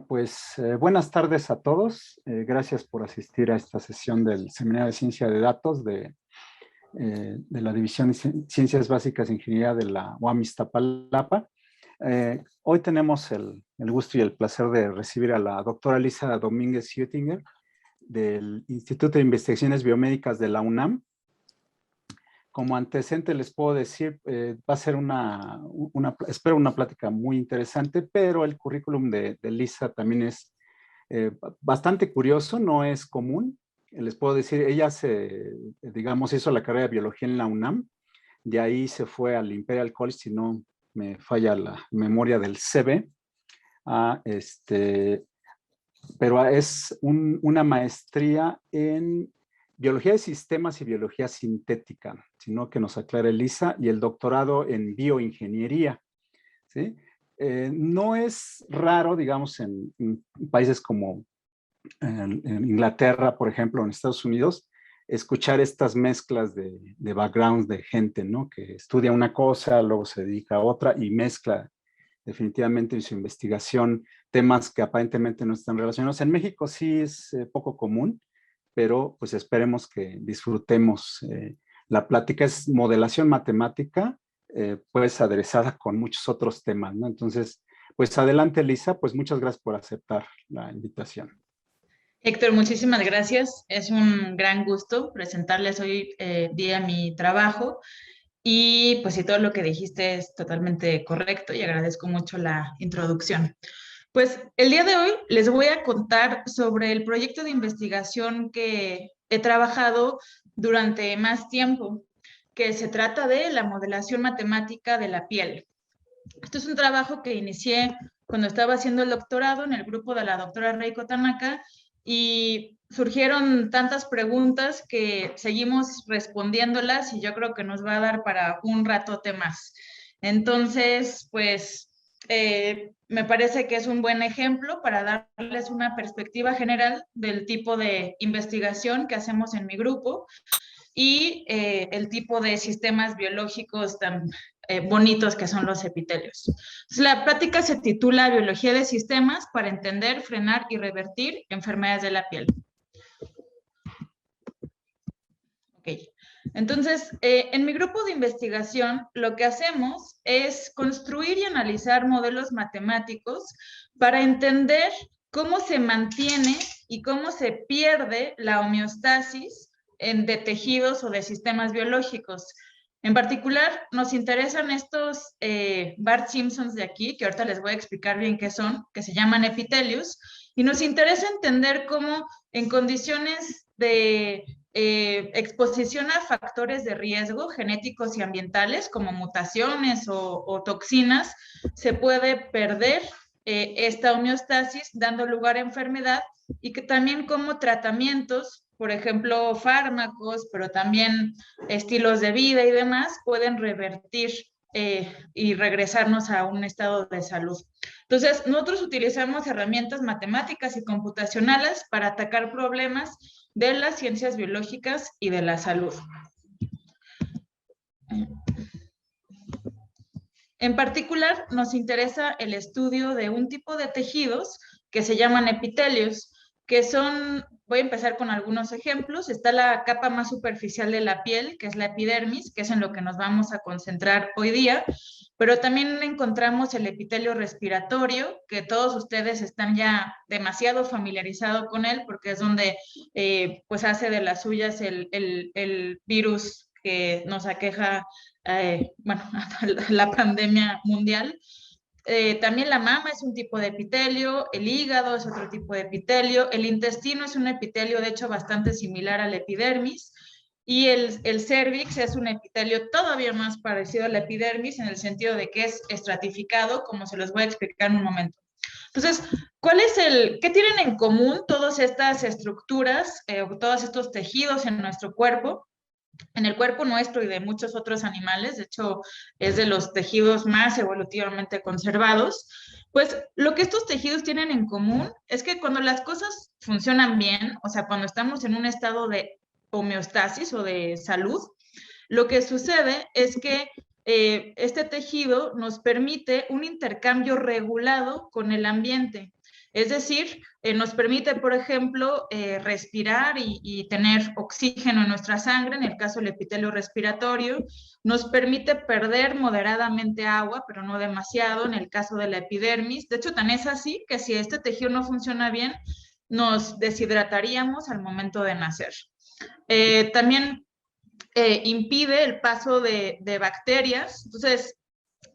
Bueno, pues buenas tardes a todos. Gracias por asistir a esta sesión del Seminario de Ciencia de Datos de la División de Ciencias Básicas de Ingeniería de la UAM Iztapalapa. Hoy tenemos el gusto y el placer de recibir a la doctora Lisa Domínguez Hüttinger del Instituto de Investigaciones Biomédicas de la UNAM. Como antecedente les puedo decir, va a ser espero una plática muy interesante, pero el currículum de Lisa también es bastante curioso, no es común. Les puedo decir, ella digamos, hizo la carrera de biología en la UNAM, de ahí se fue al Imperial College, si no me falla la memoria del CV, pero es una maestría en biología de sistemas y biología sintética, sino que nos aclare Lisa, y el doctorado en bioingeniería, ¿sí? No es raro, digamos, en países como en Inglaterra, por ejemplo, en Estados Unidos, escuchar estas mezclas de backgrounds de gente, ¿no? Que estudia una cosa, luego se dedica a otra y mezcla definitivamente en su investigación temas que aparentemente no están relacionados. En México sí es poco común, pero pues esperemos que disfrutemos. La plática es modelación matemática, pues aderezada con muchos otros temas, ¿no? Entonces, pues adelante, Lisa, pues muchas gracias por aceptar la invitación. Héctor, muchísimas gracias. Es un gran gusto presentarles hoy día mi trabajo y pues si todo lo que dijiste es totalmente correcto y agradezco mucho la introducción. Pues el día de hoy les voy a contar sobre el proyecto de investigación que he trabajado durante más tiempo, que se trata de la modelación matemática de la piel. Esto es un trabajo que inicié cuando estaba haciendo el doctorado en el grupo de la doctora Reiko Tanaka y surgieron tantas preguntas que seguimos respondiéndolas y yo creo que nos va a dar para un ratote más. Entonces, pues me parece que es un buen ejemplo para darles una perspectiva general del tipo de investigación que hacemos en mi grupo y el tipo de sistemas biológicos tan bonitos que son los epitelios. Entonces, la práctica se titula Biología de Sistemas para entender, frenar y revertir enfermedades de la piel. Ok. Entonces, en mi grupo de investigación lo que hacemos es construir y analizar modelos matemáticos para entender cómo se mantiene y cómo se pierde la homeostasis de tejidos o de sistemas biológicos. En particular, nos interesan estos Bart Simpsons de aquí, que ahorita les voy a explicar bien qué son, que se llaman epitelios, y nos interesa entender cómo en condiciones de exposición a factores de riesgo genéticos y ambientales, como mutaciones o toxinas, se puede perder esta homeostasis, dando lugar a enfermedad, y que también como tratamientos, por ejemplo, fármacos, pero también estilos de vida y demás, pueden revertir y regresarnos a un estado de salud. Entonces, nosotros utilizamos herramientas matemáticas y computacionales para atacar problemas de las ciencias biológicas y de la salud. En particular, nos interesa el estudio de un tipo de tejidos que se llaman epitelios, que son, voy a empezar con algunos ejemplos. Está la capa más superficial de la piel, que es la epidermis, que es en lo que nos vamos a concentrar hoy día, pero también encontramos el epitelio respiratorio, que todos ustedes están ya demasiado familiarizados con él, porque es donde pues hace de las suyas el virus que nos aqueja, bueno, la pandemia mundial. También la mama es un tipo de epitelio, el hígado es otro tipo de epitelio, el intestino es un epitelio de hecho bastante similar al epidermis, y el cervix es un epitelio todavía más parecido al epidermis en el sentido de que es estratificado, como se los voy a explicar en un momento. Entonces, ¿qué tienen en común todas estas estructuras o todos estos tejidos en nuestro cuerpo? En el cuerpo nuestro y de muchos otros animales, de hecho es de los tejidos más evolutivamente conservados, pues lo que estos tejidos tienen en común es que cuando las cosas funcionan bien, o sea, cuando estamos en un estado de homeostasis o de salud, lo que sucede es que este tejido nos permite un intercambio regulado con el ambiente. Es decir, nos permite, por ejemplo, respirar y tener oxígeno en nuestra sangre, en el caso del epitelio respiratorio. Nos permite perder moderadamente agua, pero no demasiado, en el caso de la epidermis. De hecho, tan es así que si este tejido no funciona bien, nos deshidrataríamos al momento de nacer. También impide el paso de bacterias, entonces,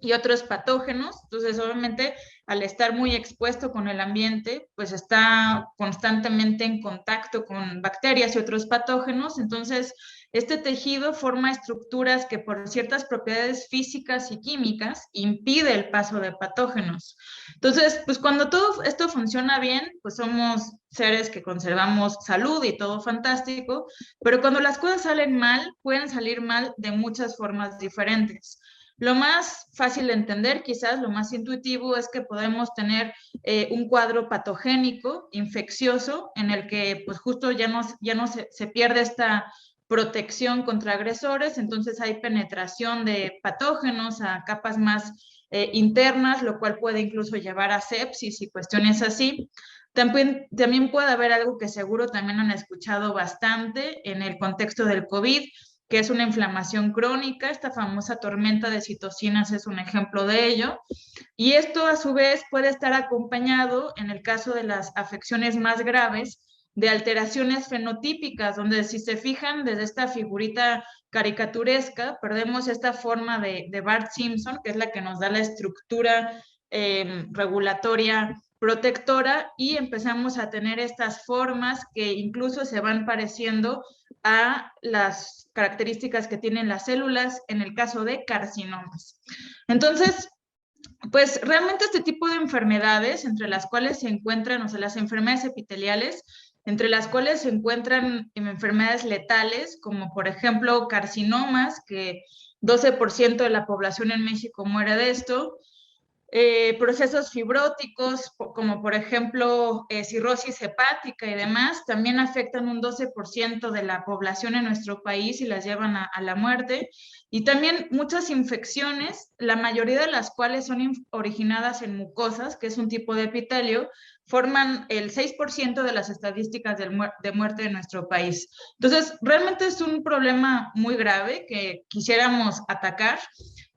y otros patógenos. Entonces, obviamente, al estar muy expuesto con el ambiente, pues está constantemente en contacto con bacterias y otros patógenos. Entonces, este tejido forma estructuras que por ciertas propiedades físicas y químicas impide el paso de patógenos. Entonces, pues cuando todo esto funciona bien, pues somos seres que conservamos salud y todo fantástico, pero cuando las cosas salen mal, pueden salir mal de muchas formas diferentes. Lo más fácil de entender, quizás lo más intuitivo, es que podemos tener un cuadro patogénico, infeccioso, en el que pues justo ya no se pierde esta protección contra agresores, entonces hay penetración de patógenos a capas más internas, lo cual puede incluso llevar a sepsis y cuestiones así. También puede haber algo que seguro también han escuchado bastante en el contexto del COVID, que es una inflamación crónica. Esta famosa tormenta de citocinas es un ejemplo de ello. Y esto a su vez puede estar acompañado, en el caso de las afecciones más graves, de alteraciones fenotípicas, donde si se fijan desde esta figurita caricaturesca, perdemos esta forma de Bart Simpson, que es la que nos da la estructura regulatoria protectora, y empezamos a tener estas formas que incluso se van pareciendo a las características que tienen las células en el caso de carcinomas. Entonces, pues realmente este tipo de enfermedades, entre las cuales se encuentran, o sea, las enfermedades epiteliales, entre las cuales se encuentran enfermedades letales, como por ejemplo carcinomas, que 12% de la población en México muere de esto, procesos fibróticos, como por ejemplo cirrosis hepática y demás, también afectan un 12% de la población en nuestro país y las llevan a la muerte. Y también muchas infecciones, la mayoría de las cuales son originadas en mucosas, que es un tipo de epitelio, forman el 6% de las estadísticas de muerte de nuestro país. Entonces, realmente es un problema muy grave que quisiéramos atacar.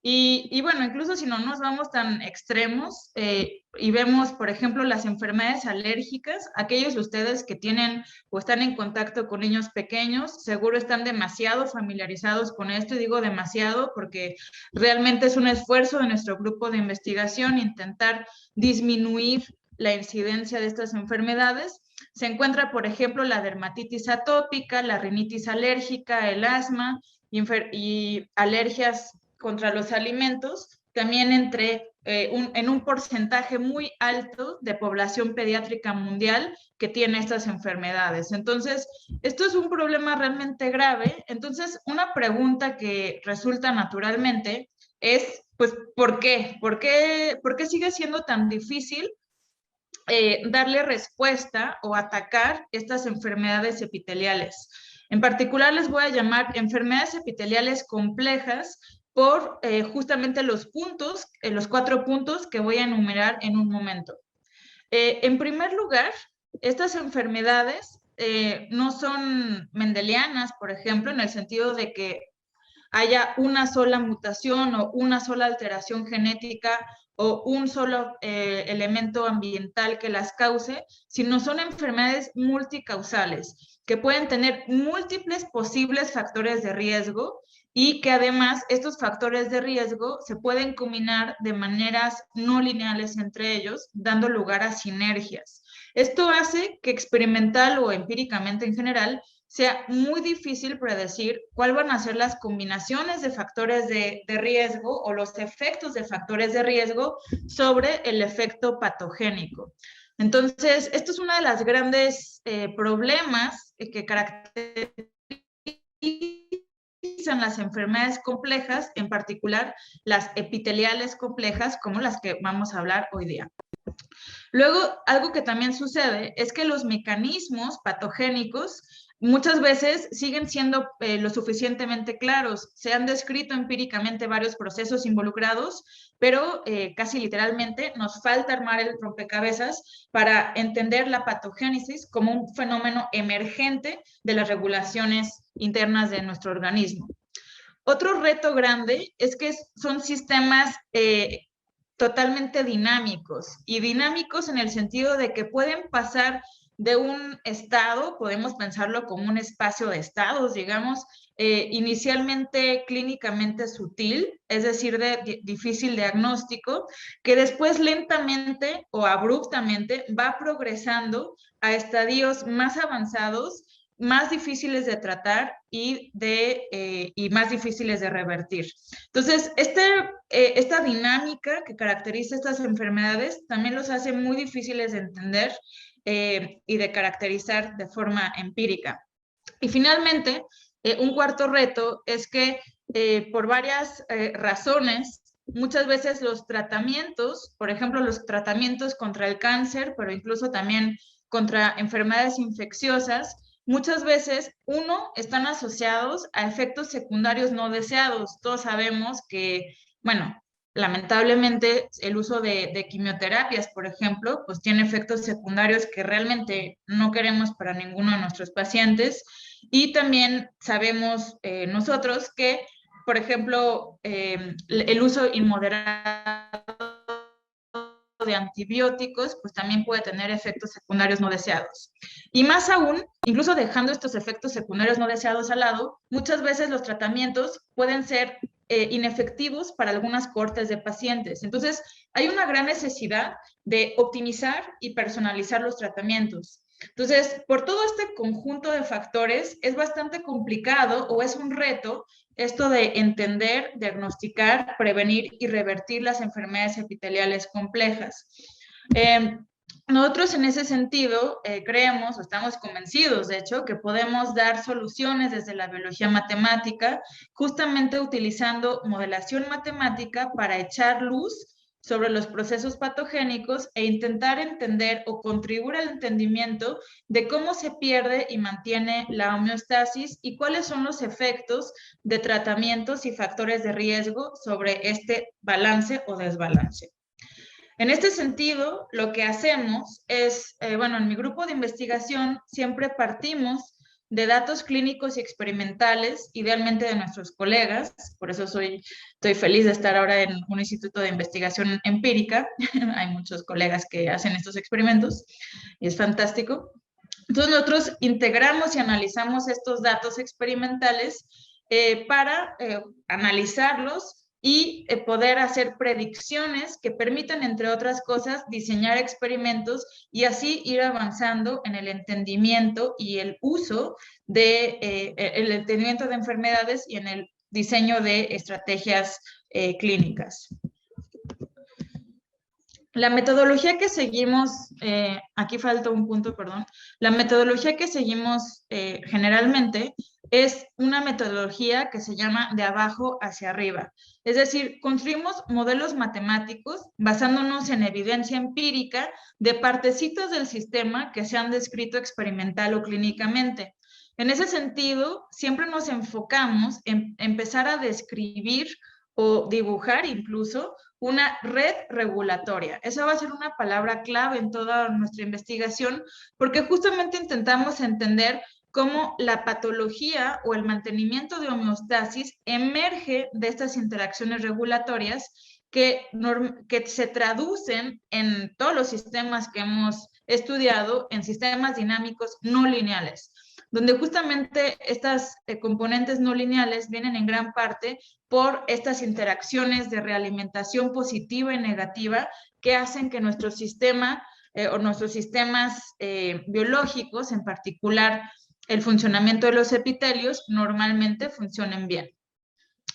Y bueno, incluso si no nos vamos tan extremos y vemos, por ejemplo, las enfermedades alérgicas, aquellos de ustedes que tienen o están en contacto con niños pequeños, seguro están demasiado familiarizados con esto, y digo demasiado porque realmente es un esfuerzo de nuestro grupo de investigación intentar disminuir la incidencia de estas enfermedades. Se encuentra, por ejemplo, la dermatitis atópica, la rinitis alérgica, el asma y alergias contra los alimentos, también en un porcentaje muy alto de población pediátrica mundial que tiene estas enfermedades. Entonces, esto es un problema realmente grave. Entonces, una pregunta que resulta naturalmente es, pues, ¿por qué? ¿Por qué sigue siendo tan difícil darle respuesta o atacar estas enfermedades epiteliales? En particular les voy a llamar enfermedades epiteliales complejas por justamente los 4 puntos que voy a enumerar en un momento. En primer lugar, estas enfermedades no son mendelianas, por ejemplo, en el sentido de que haya una sola mutación o una sola alteración genética o un solo elemento ambiental que las cause, sino son enfermedades multicausales, que pueden tener múltiples posibles factores de riesgo y que además estos factores de riesgo se pueden combinar de maneras no lineales entre ellos, dando lugar a sinergias. Esto hace que experimental o empíricamente en general sea muy difícil predecir cuáles van a ser las combinaciones de factores de riesgo o los efectos de factores de riesgo sobre el efecto patogénico. Entonces, esto es uno de los grandes problemas que caracterizan las enfermedades complejas, en particular las epiteliales complejas, como las que vamos a hablar hoy día. Luego, algo que también sucede es que los mecanismos patogénicos muchas veces siguen siendo lo suficientemente claros. Se han descrito empíricamente varios procesos involucrados, pero casi literalmente nos falta armar el rompecabezas para entender la patogénesis como un fenómeno emergente de las regulaciones internas de nuestro organismo. Otro reto grande es que son sistemas totalmente dinámicos, y dinámicos en el sentido de que pueden pasar de un estado, podemos pensarlo como un espacio de estados, digamos, inicialmente clínicamente sutil, es decir, de difícil diagnóstico, que después lentamente o abruptamente va progresando a estadios más avanzados, más difíciles de tratar y más difíciles de revertir. Entonces, esta dinámica que caracteriza estas enfermedades también los hace muy difíciles de entender y de caracterizar de forma empírica. Y finalmente, un cuarto reto es que por varias razones, muchas veces los tratamientos, por ejemplo, los tratamientos contra el cáncer, pero incluso también contra enfermedades infecciosas, muchas veces, están asociados a efectos secundarios no deseados. Todos sabemos que, bueno, lamentablemente el uso de quimioterapias, por ejemplo, pues tiene efectos secundarios que realmente no queremos para ninguno de nuestros pacientes. Y también sabemos nosotros que, por ejemplo, el uso inmoderado de antibióticos, pues también puede tener efectos secundarios no deseados. Y más aún, incluso dejando estos efectos secundarios no deseados al lado, muchas veces los tratamientos pueden ser inefectivos para algunas cohortes de pacientes. Entonces, hay una gran necesidad de optimizar y personalizar los tratamientos. Entonces, por todo este conjunto de factores, es bastante complicado o es un reto esto de entender, diagnosticar, prevenir y revertir las enfermedades epiteliales complejas. Nosotros en ese sentido creemos, o estamos convencidos de hecho, que podemos dar soluciones desde la biología matemática, justamente utilizando modelación matemática para echar luz sobre los procesos patogénicos e intentar entender o contribuir al entendimiento de cómo se pierde y mantiene la homeostasis y cuáles son los efectos de tratamientos y factores de riesgo sobre este balance o desbalance. En este sentido, lo que hacemos es, en mi grupo de investigación siempre partimos de datos clínicos y experimentales, idealmente de nuestros colegas, por eso estoy feliz de estar ahora en un instituto de investigación empírica. Hay muchos colegas que hacen estos experimentos y es fantástico. Entonces nosotros integramos y analizamos estos datos experimentales para analizarlos y poder hacer predicciones que permitan, entre otras cosas, diseñar experimentos y así ir avanzando en el entendimiento y el uso de el entendimiento de enfermedades y en el diseño de estrategias clínicas. La metodología que seguimos, aquí falta un punto, perdón. La metodología que seguimos generalmente es una metodología que se llama de abajo hacia arriba. Es decir, construimos modelos matemáticos basándonos en evidencia empírica de partecitas del sistema que se han descrito experimental o clínicamente. En ese sentido, siempre nos enfocamos en empezar a describir o dibujar incluso una red regulatoria. Esa va a ser una palabra clave en toda nuestra investigación, porque justamente intentamos entender cómo la patología o el mantenimiento de homeostasis emerge de estas interacciones regulatorias que se traducen en todos los sistemas que hemos estudiado en sistemas dinámicos no lineales, donde justamente estas componentes no lineales vienen en gran parte por estas interacciones de realimentación positiva y negativa que hacen que nuestro sistema o nuestros sistemas biológicos, en particular el funcionamiento de los epitelios, normalmente funcionen bien.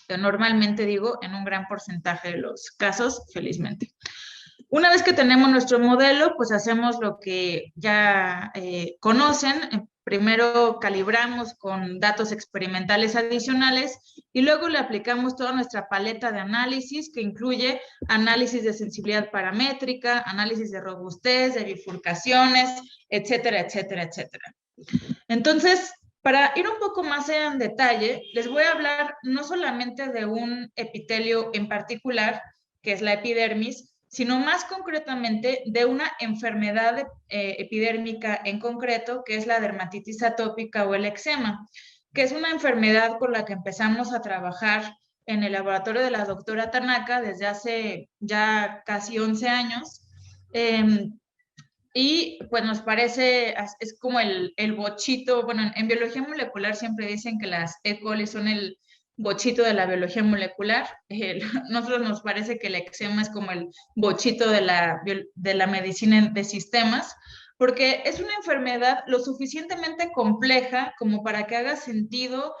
Normalmente digo, en un gran porcentaje de los casos, felizmente. Una vez que tenemos nuestro modelo, pues hacemos lo que ya conocen. Primero calibramos con datos experimentales adicionales y luego le aplicamos toda nuestra paleta de análisis que incluye análisis de sensibilidad paramétrica, análisis de robustez, de bifurcaciones, etcétera, etcétera, etcétera. Entonces, Para ir un poco más en detalle, les voy a hablar no solamente de un epitelio en particular, que es la epidermis, sino más concretamente de una enfermedad epidérmica en concreto, que es la dermatitis atópica o el eczema, que es una enfermedad con la que empezamos a trabajar en el laboratorio de la doctora Tanaka desde hace ya casi 11 años. Y pues nos parece, es como el bochito, bueno, en biología molecular siempre dicen que las E. coli son el bochito de la biología molecular. Nosotros nos parece que el eczema es como el bochito de la medicina de sistemas, porque es una enfermedad lo suficientemente compleja como para que haga sentido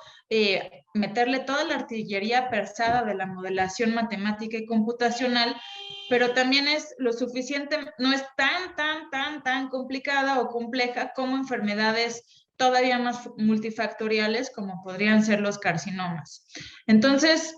meterle toda la artillería pesada de la modelación matemática y computacional, pero también es lo suficiente, no es tan complicada o compleja como enfermedades todavía más multifactoriales como podrían ser los carcinomas. Entonces,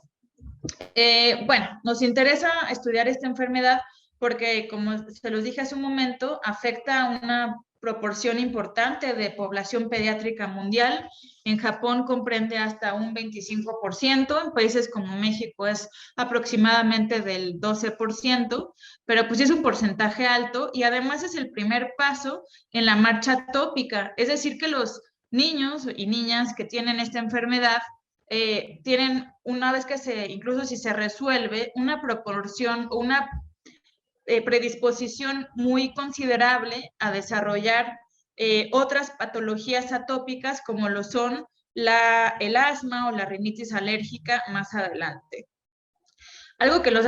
bueno, nos interesa estudiar esta enfermedad porque, como se los dije hace un momento, afecta a una proporción importante de población pediátrica mundial. En Japón comprende hasta un 25%, en países como México es aproximadamente del 12%, pero pues es un porcentaje alto y además es el primer paso en la marcha atópica, es decir, que los niños y niñas que tienen esta enfermedad tienen, una vez que incluso si se resuelve, una proporción o una predisposición muy considerable a desarrollar otras patologías atópicas como lo son el asma o la rinitis alérgica más adelante. Algo que lo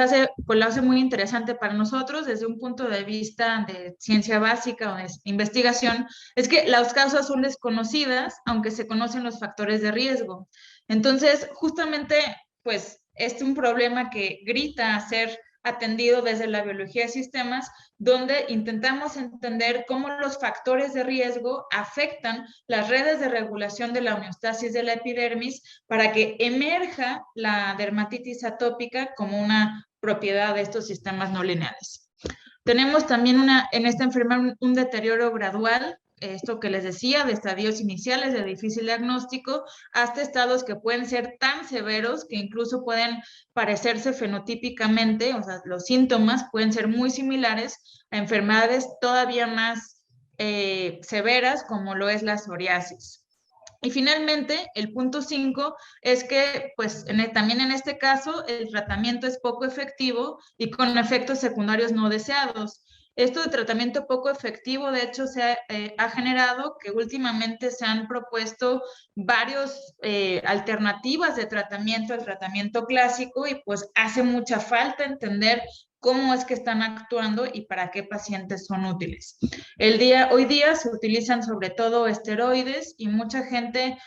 hace muy interesante para nosotros desde un punto de vista de ciencia básica o de investigación es que las causas son desconocidas, aunque se conocen los factores de riesgo. Entonces, justamente, pues, es un problema que grita a ser atendido desde la biología de sistemas, donde intentamos entender cómo los factores de riesgo afectan las redes de regulación de la homeostasis de la epidermis para que emerja la dermatitis atópica como una propiedad de estos sistemas no lineales. Tenemos también en esta enfermedad un deterioro gradual, esto que les decía, de estadios iniciales de difícil diagnóstico hasta estados que pueden ser tan severos que incluso pueden parecerse fenotípicamente, o sea, los síntomas pueden ser muy similares a enfermedades todavía más severas como lo es la psoriasis. Y finalmente, el punto 5 es que, pues, también en este caso, el tratamiento es poco efectivo y con efectos secundarios no deseados. Esto de tratamiento poco efectivo, de hecho, ha generado que últimamente se han propuesto varias alternativas de tratamiento al tratamiento clásico y pues hace mucha falta entender cómo es que están actuando y para qué pacientes son útiles. Hoy día se utilizan sobre todo esteroides y mucha gente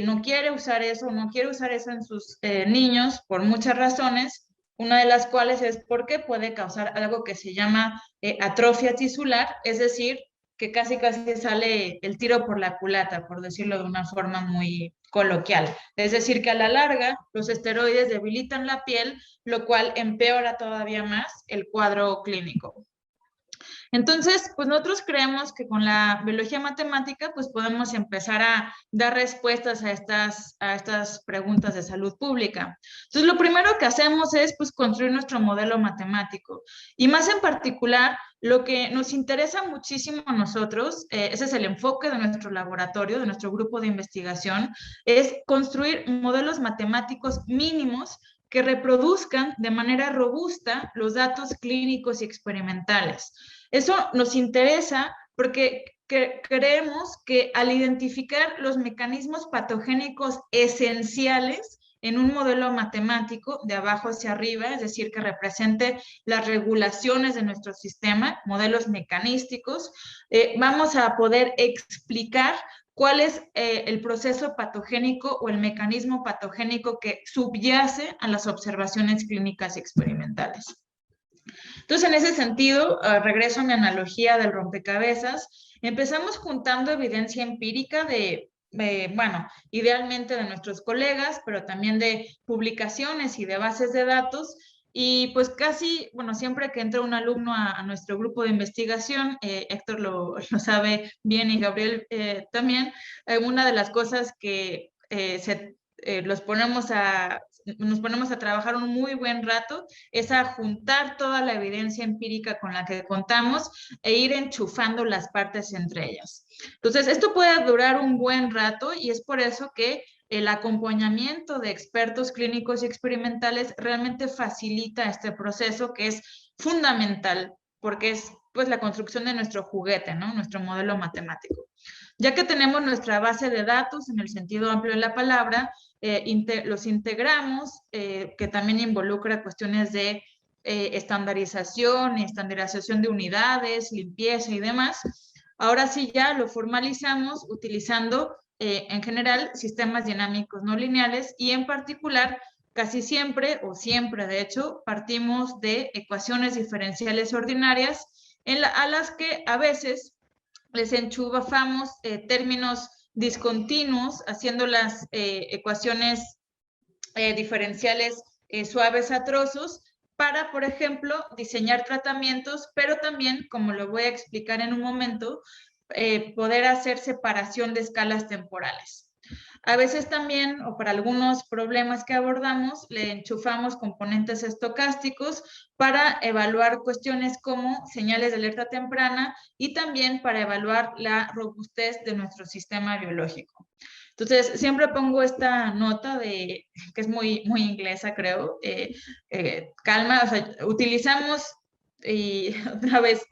no quiere usar eso en sus niños por muchas razones, una de las cuales es porque puede causar algo que se llama atrofia tisular, es decir, que casi sale el tiro por la culata, por decirlo de una forma muy coloquial. Es decir, que a la larga los esteroides debilitan la piel, lo cual empeora todavía más el cuadro clínico. Entonces, pues nosotros creemos que con la biología matemática, pues podemos empezar a dar respuestas a estas preguntas de salud pública. Entonces, lo primero que hacemos es, pues, construir nuestro modelo matemático. Y más en particular, lo que nos interesa muchísimo a nosotros, ese es el enfoque de nuestro laboratorio, de nuestro grupo de investigación, es construir modelos matemáticos mínimos que reproduzcan de manera robusta los datos clínicos y experimentales. Eso nos interesa porque creemos que al identificar los mecanismos patogénicos esenciales en un modelo matemático de abajo hacia arriba, es decir, que represente las regulaciones de nuestro sistema, modelos mecanísticos, vamos a poder explicar cuál es el proceso patogénico o el mecanismo patogénico que subyace a las observaciones clínicas y experimentales. Entonces, en ese sentido, regreso a mi analogía del rompecabezas, empezamos juntando evidencia empírica bueno, idealmente de nuestros colegas, pero también de publicaciones y de bases de datos, Y pues casi, bueno, siempre que entra un alumno a nuestro grupo de investigación, Héctor lo sabe bien y Gabriel también, una de las cosas que nos ponemos a trabajar un muy buen rato es a juntar toda la evidencia empírica con la que contamos e ir enchufando las partes entre ellas. Entonces, esto puede durar un buen rato y es por eso que el acompañamiento de expertos clínicos y experimentales realmente facilita este proceso que es fundamental porque es pues la construcción de nuestro juguete, ¿no? Nuestro modelo matemático. Ya que tenemos nuestra base de datos en el sentido amplio de la palabra, los integramos, que también involucra cuestiones de estandarización de unidades, limpieza y demás. Ahora sí ya lo formalizamos utilizando en general sistemas dinámicos no lineales y en particular casi siempre o siempre de hecho partimos de ecuaciones diferenciales ordinarias a las que a veces les enchufamos términos discontinuos haciendo las ecuaciones diferenciales suaves a trozos para, por ejemplo, diseñar tratamientos, pero también, como lo voy a explicar en un momento, poder hacer separación de escalas temporales. A veces también, o para algunos problemas que abordamos, le enchufamos componentes estocásticos para evaluar cuestiones como señales de alerta temprana y también para evaluar la robustez de nuestro sistema biológico. Entonces, siempre pongo esta nota que es muy, muy inglesa, creo, calma, o sea, utilizamos, y otra vez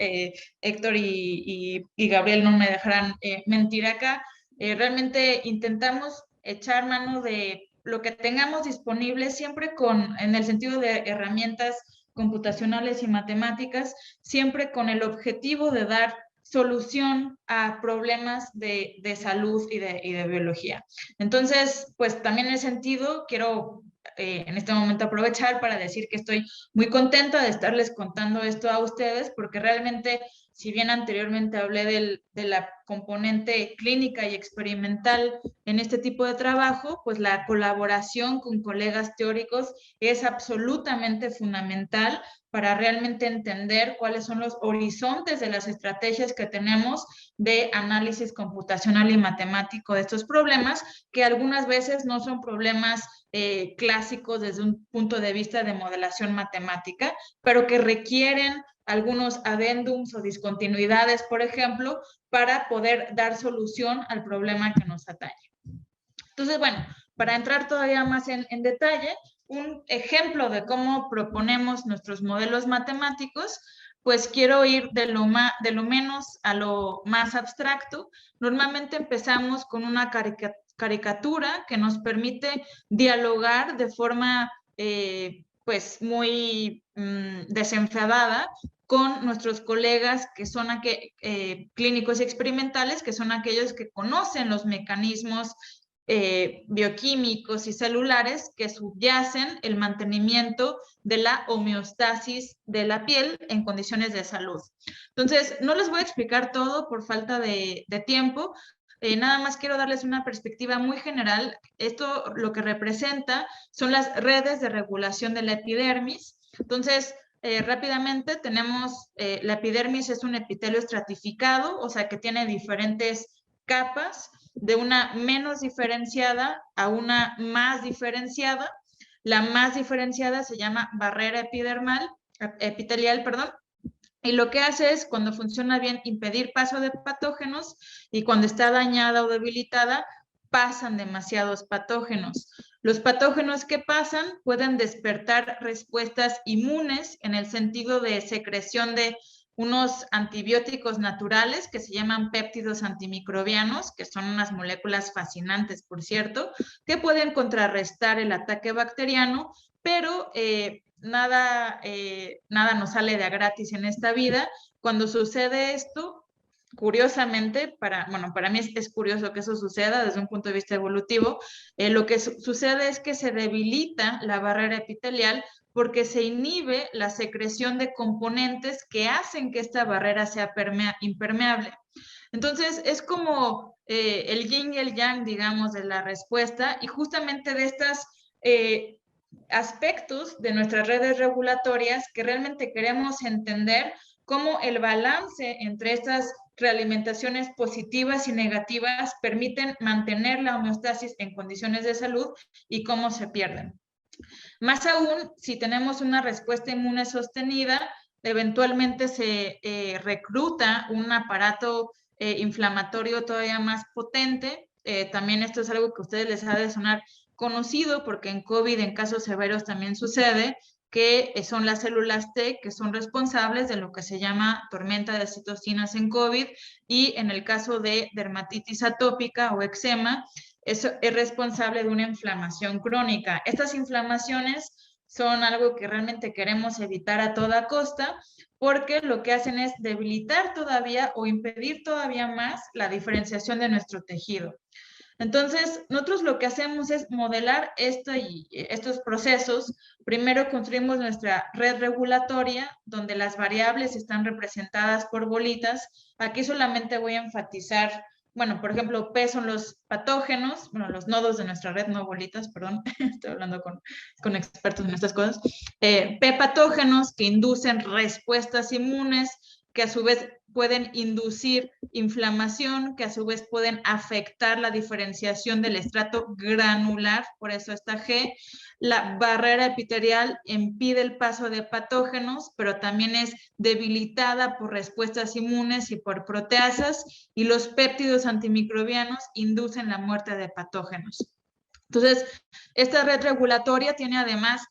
Héctor y Gabriel no me dejarán mentir acá, realmente intentamos echar mano de lo que tengamos disponible, siempre en el sentido de herramientas computacionales y matemáticas, siempre con el objetivo de dar solución a problemas de salud y de biología. Entonces, pues también en ese sentido, quiero en este momento aprovechar para decir que estoy muy contenta de estarles contando esto a ustedes, porque realmente, si bien anteriormente hablé de la componente clínica y experimental en este tipo de trabajo, pues la colaboración con colegas teóricos es absolutamente fundamental para realmente entender cuáles son los horizontes de las estrategias que tenemos de análisis computacional y matemático de estos problemas, que algunas veces no son problemas clásicos desde un punto de vista de modelación matemática, pero que requieren algunos adendums o discontinuidades, por ejemplo, para poder dar solución al problema que nos atañe. Entonces, bueno, para entrar todavía más en detalle, un ejemplo de cómo proponemos nuestros modelos matemáticos, pues quiero ir de lo menos a lo más abstracto. Normalmente empezamos con una caricatura que nos permite dialogar de forma pues muy desenfadada con nuestros colegas que son clínicos y experimentales, que son aquellos que conocen los mecanismos bioquímicos y celulares que subyacen el mantenimiento de la homeostasis de la piel en condiciones de salud. Entonces, no les voy a explicar todo por falta de tiempo, nada más quiero darles una perspectiva muy general. Esto lo que representa son las redes de regulación de la epidermis. Entonces, rápidamente tenemos, la epidermis es un epitelio estratificado, o sea que tiene diferentes capas, de una menos diferenciada a una más diferenciada. La más diferenciada se llama barrera epitelial, perdón, y lo que hace es, cuando funciona bien, impedir paso de patógenos, y cuando está dañada o debilitada, pasan demasiados patógenos. Los patógenos que pasan pueden despertar respuestas inmunes en el sentido de secreción de unos antibióticos naturales que se llaman péptidos antimicrobianos, que son unas moléculas fascinantes, por cierto, que pueden contrarrestar el ataque bacteriano, pero nada nos sale de a gratis en esta vida. Cuando sucede esto, curiosamente, para mí es curioso que eso suceda desde un punto de vista evolutivo, lo que sucede es que se debilita la barrera epitelial porque se inhibe la secreción de componentes que hacen que esta barrera sea impermeable. Entonces, es como el yin y el yang, digamos, de la respuesta, y justamente de estas aspectos de nuestras redes regulatorias que realmente queremos entender cómo el balance entre estas realimentaciones positivas y negativas permiten mantener la homeostasis en condiciones de salud y cómo se pierden. Más aún, si tenemos una respuesta inmune sostenida, eventualmente se recluta un aparato inflamatorio todavía más potente. También esto es algo que a ustedes les ha de sonar conocido, porque en COVID, en casos severos, también sucede, que son las células T que son responsables de lo que se llama tormenta de citocinas en COVID, y en el caso de dermatitis atópica o eczema, eso es responsable de una inflamación crónica. Estas inflamaciones son algo que realmente queremos evitar a toda costa, porque lo que hacen es debilitar todavía o impedir todavía más la diferenciación de nuestro tejido. Entonces, nosotros lo que hacemos es modelar estos procesos. Primero construimos nuestra red regulatoria, donde las variables están representadas por bolitas. Aquí solamente voy a enfatizar, bueno, por ejemplo, P son los patógenos, bueno, los nodos de nuestra red, no bolitas, perdón, estoy hablando con expertos en estas cosas. P patógenos que inducen respuestas inmunes, que a su vez pueden inducir inflamación, que a su vez pueden afectar la diferenciación del estrato granular, por eso está G. La barrera epitelial impide el paso de patógenos, pero también es debilitada por respuestas inmunes y por proteasas, y los péptidos antimicrobianos inducen la muerte de patógenos. Entonces, esta red regulatoria tiene además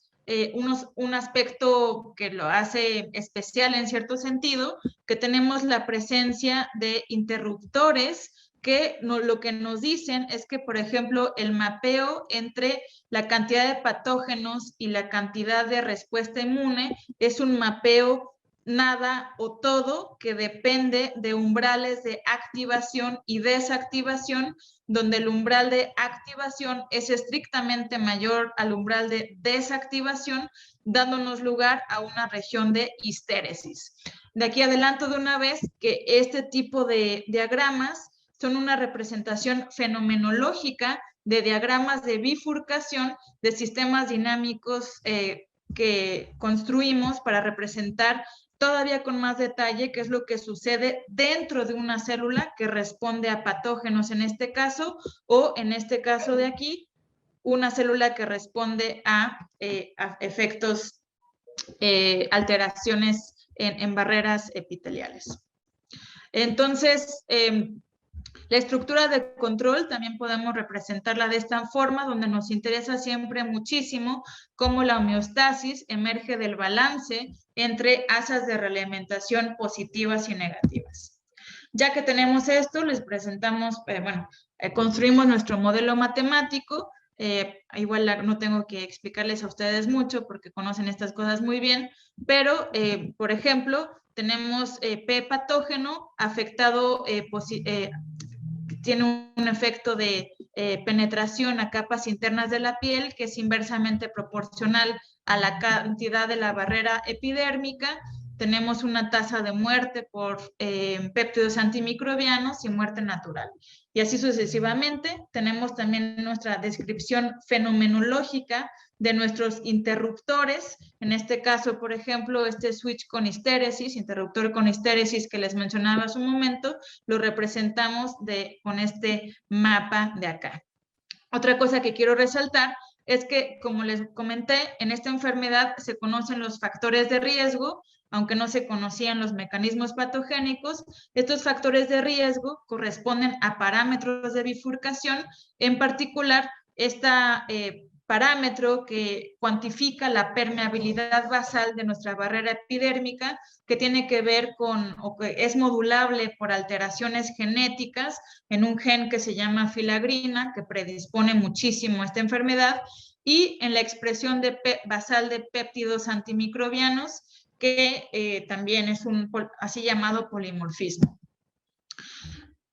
un aspecto que lo hace especial en cierto sentido, que tenemos la presencia de interruptores que lo que nos dicen es que, por ejemplo, el mapeo entre la cantidad de patógenos y la cantidad de respuesta inmune es un mapeo nada o todo que depende de umbrales de activación y desactivación, donde el umbral de activación es estrictamente mayor al umbral de desactivación, dándonos lugar a una región de histéresis. De aquí adelanto de una vez que este tipo de diagramas son una representación fenomenológica de diagramas de bifurcación de sistemas dinámicos que construimos para representar todavía con más detalle qué es lo que sucede dentro de una célula que responde a patógenos en este caso, o en este caso de aquí, una célula que responde a efectos, alteraciones en barreras epiteliales. Entonces, la estructura de control también podemos representarla de esta forma, donde nos interesa siempre muchísimo cómo la homeostasis emerge del balance entre asas de realimentación positivas y negativas. Ya que tenemos esto, les presentamos, construimos nuestro modelo matemático. Igual no tengo que explicarles a ustedes mucho porque conocen estas cosas muy bien, pero, por ejemplo, tenemos P patógeno afectado, tiene un efecto de penetración a capas internas de la piel que es inversamente proporcional a la cantidad de la barrera epidérmica. Tenemos una tasa de muerte por péptidos antimicrobianos y muerte natural. Y así sucesivamente. Tenemos también nuestra descripción fenomenológica de nuestros interruptores. En este caso, por ejemplo, este switch con histéresis, interruptor con histéresis que les mencionaba hace un momento, lo representamos con este mapa de acá. Otra cosa que quiero resaltar es que, como les comenté, en esta enfermedad se conocen los factores de riesgo, aunque no se conocían los mecanismos patogénicos. Estos factores de riesgo corresponden a parámetros de bifurcación, en particular esta parámetro que cuantifica la permeabilidad basal de nuestra barrera epidérmica, que tiene que ver con, o que es modulable por alteraciones genéticas en un gen que se llama filagrina, que predispone muchísimo a esta enfermedad, y en la expresión basal de péptidos antimicrobianos, que también es un así llamado polimorfismo.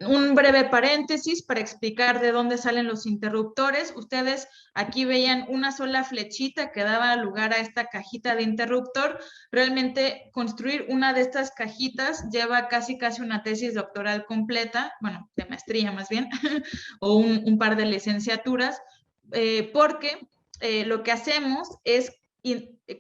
Un breve paréntesis para explicar de dónde salen los interruptores. Ustedes aquí veían una sola flechita que daba lugar a esta cajita de interruptor. Realmente construir una de estas cajitas lleva casi una tesis doctoral completa, bueno, de maestría más bien, o un par de licenciaturas, porque lo que hacemos es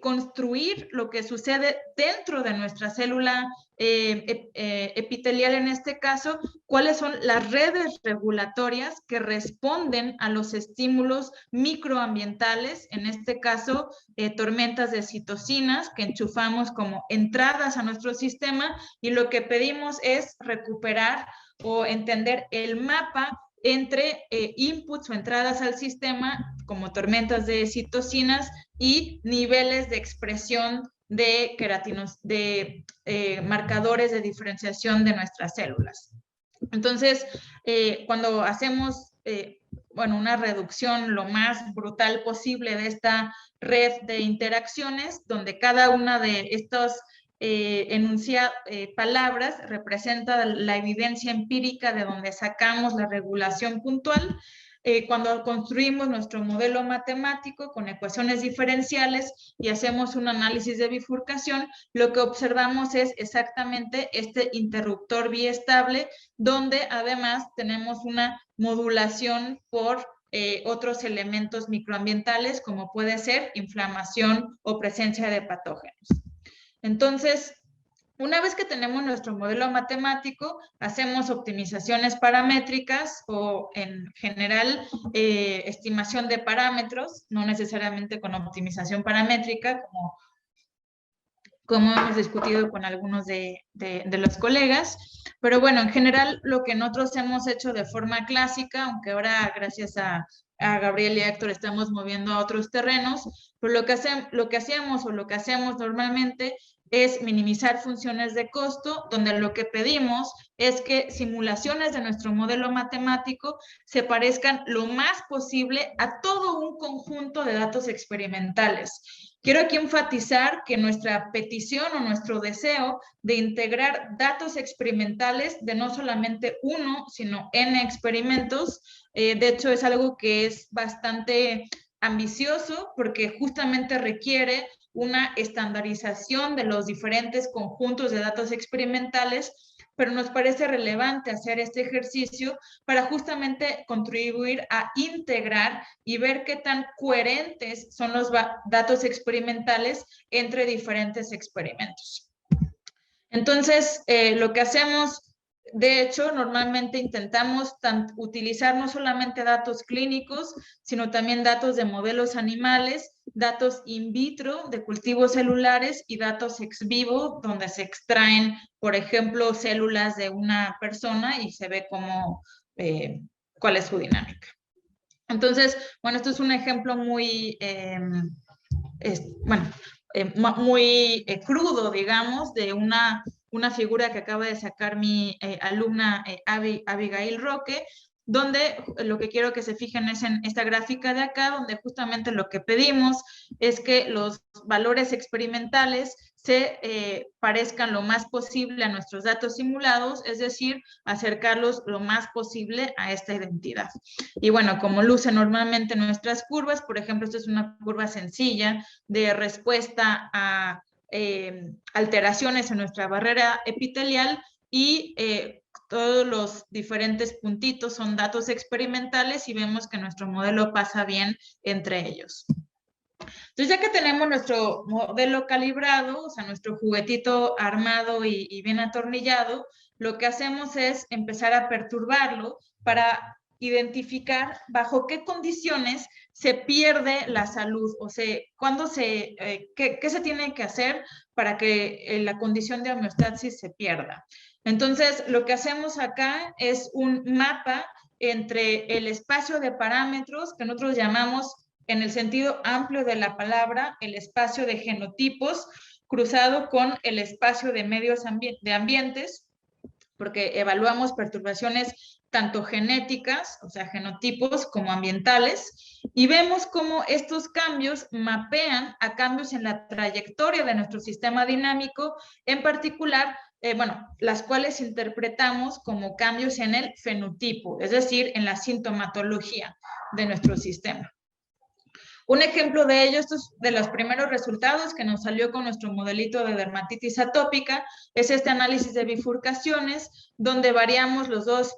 construir lo que sucede dentro de nuestra célula epitelial, en este caso, cuáles son las redes regulatorias que responden a los estímulos microambientales, en este caso, tormentas de citocinas que enchufamos como entradas a nuestro sistema, y lo que pedimos es recuperar o entender el mapa entre inputs o entradas al sistema, como tormentas de citocinas, y niveles de expresión de queratinos, de marcadores de diferenciación de nuestras células. Entonces, cuando hacemos una reducción lo más brutal posible de esta red de interacciones, donde cada una de estos palabras representa la evidencia empírica de donde sacamos la regulación puntual. Cuando construimos nuestro modelo matemático con ecuaciones diferenciales y hacemos un análisis de bifurcación, lo que observamos es exactamente este interruptor biestable, donde además tenemos una modulación por otros elementos microambientales, como puede ser inflamación o presencia de patógenos. Entonces, una vez que tenemos nuestro modelo matemático, hacemos optimizaciones paramétricas o, en general, estimación de parámetros, no necesariamente con optimización paramétrica, como hemos discutido con algunos de los colegas. Pero bueno, en general, lo que nosotros hemos hecho de forma clásica, aunque ahora, gracias a Gabriel y a Héctor, estamos moviendo a otros terrenos, pero lo que hacemos normalmente es minimizar funciones de costo, donde lo que pedimos es que simulaciones de nuestro modelo matemático se parezcan lo más posible a todo un conjunto de datos experimentales. Quiero aquí enfatizar que nuestra petición o nuestro deseo de integrar datos experimentales de no solamente uno, sino N experimentos, de hecho es algo que es bastante ambicioso, porque justamente requiere una estandarización de los diferentes conjuntos de datos experimentales, pero nos parece relevante hacer este ejercicio para justamente contribuir a integrar y ver qué tan coherentes son los datos experimentales entre diferentes experimentos. Entonces, lo que hacemos, de hecho, normalmente intentamos utilizar no solamente datos clínicos, sino también datos de modelos animales, datos in vitro de cultivos celulares y datos ex vivo, donde se extraen, por ejemplo, células de una persona y se ve cuál es su dinámica. Entonces, bueno, esto es un ejemplo muy, muy crudo, digamos, de una figura que acaba de sacar mi alumna Abigail Roque, donde lo que quiero que se fijen es en esta gráfica de acá, donde justamente lo que pedimos es que los valores experimentales se parezcan lo más posible a nuestros datos simulados, es decir, acercarlos lo más posible a esta identidad. Y bueno, como luce normalmente nuestras curvas, por ejemplo, esta es una curva sencilla de respuesta a alteraciones en nuestra barrera epitelial, y todos los diferentes puntitos son datos experimentales y vemos que nuestro modelo pasa bien entre ellos. Entonces, ya que tenemos nuestro modelo calibrado, o sea, nuestro juguetito armado y bien atornillado, lo que hacemos es empezar a perturbarlo para identificar bajo qué condiciones se pierde la salud, o sea, qué se tiene que hacer para que la condición de homeostasis se pierda. Entonces, lo que hacemos acá es un mapa entre el espacio de parámetros que nosotros llamamos, en el sentido amplio de la palabra, el espacio de genotipos, cruzado con el espacio de medios de ambientes, porque evaluamos perturbaciones tanto genéticas, o sea, genotipos, como ambientales, y vemos cómo estos cambios mapean a cambios en la trayectoria de nuestro sistema dinámico, en particular, las cuales interpretamos como cambios en el fenotipo, es decir, en la sintomatología de nuestro sistema. Un ejemplo de ello, estos de los primeros resultados que nos salió con nuestro modelito de dermatitis atópica, es este análisis de bifurcaciones, donde variamos los dos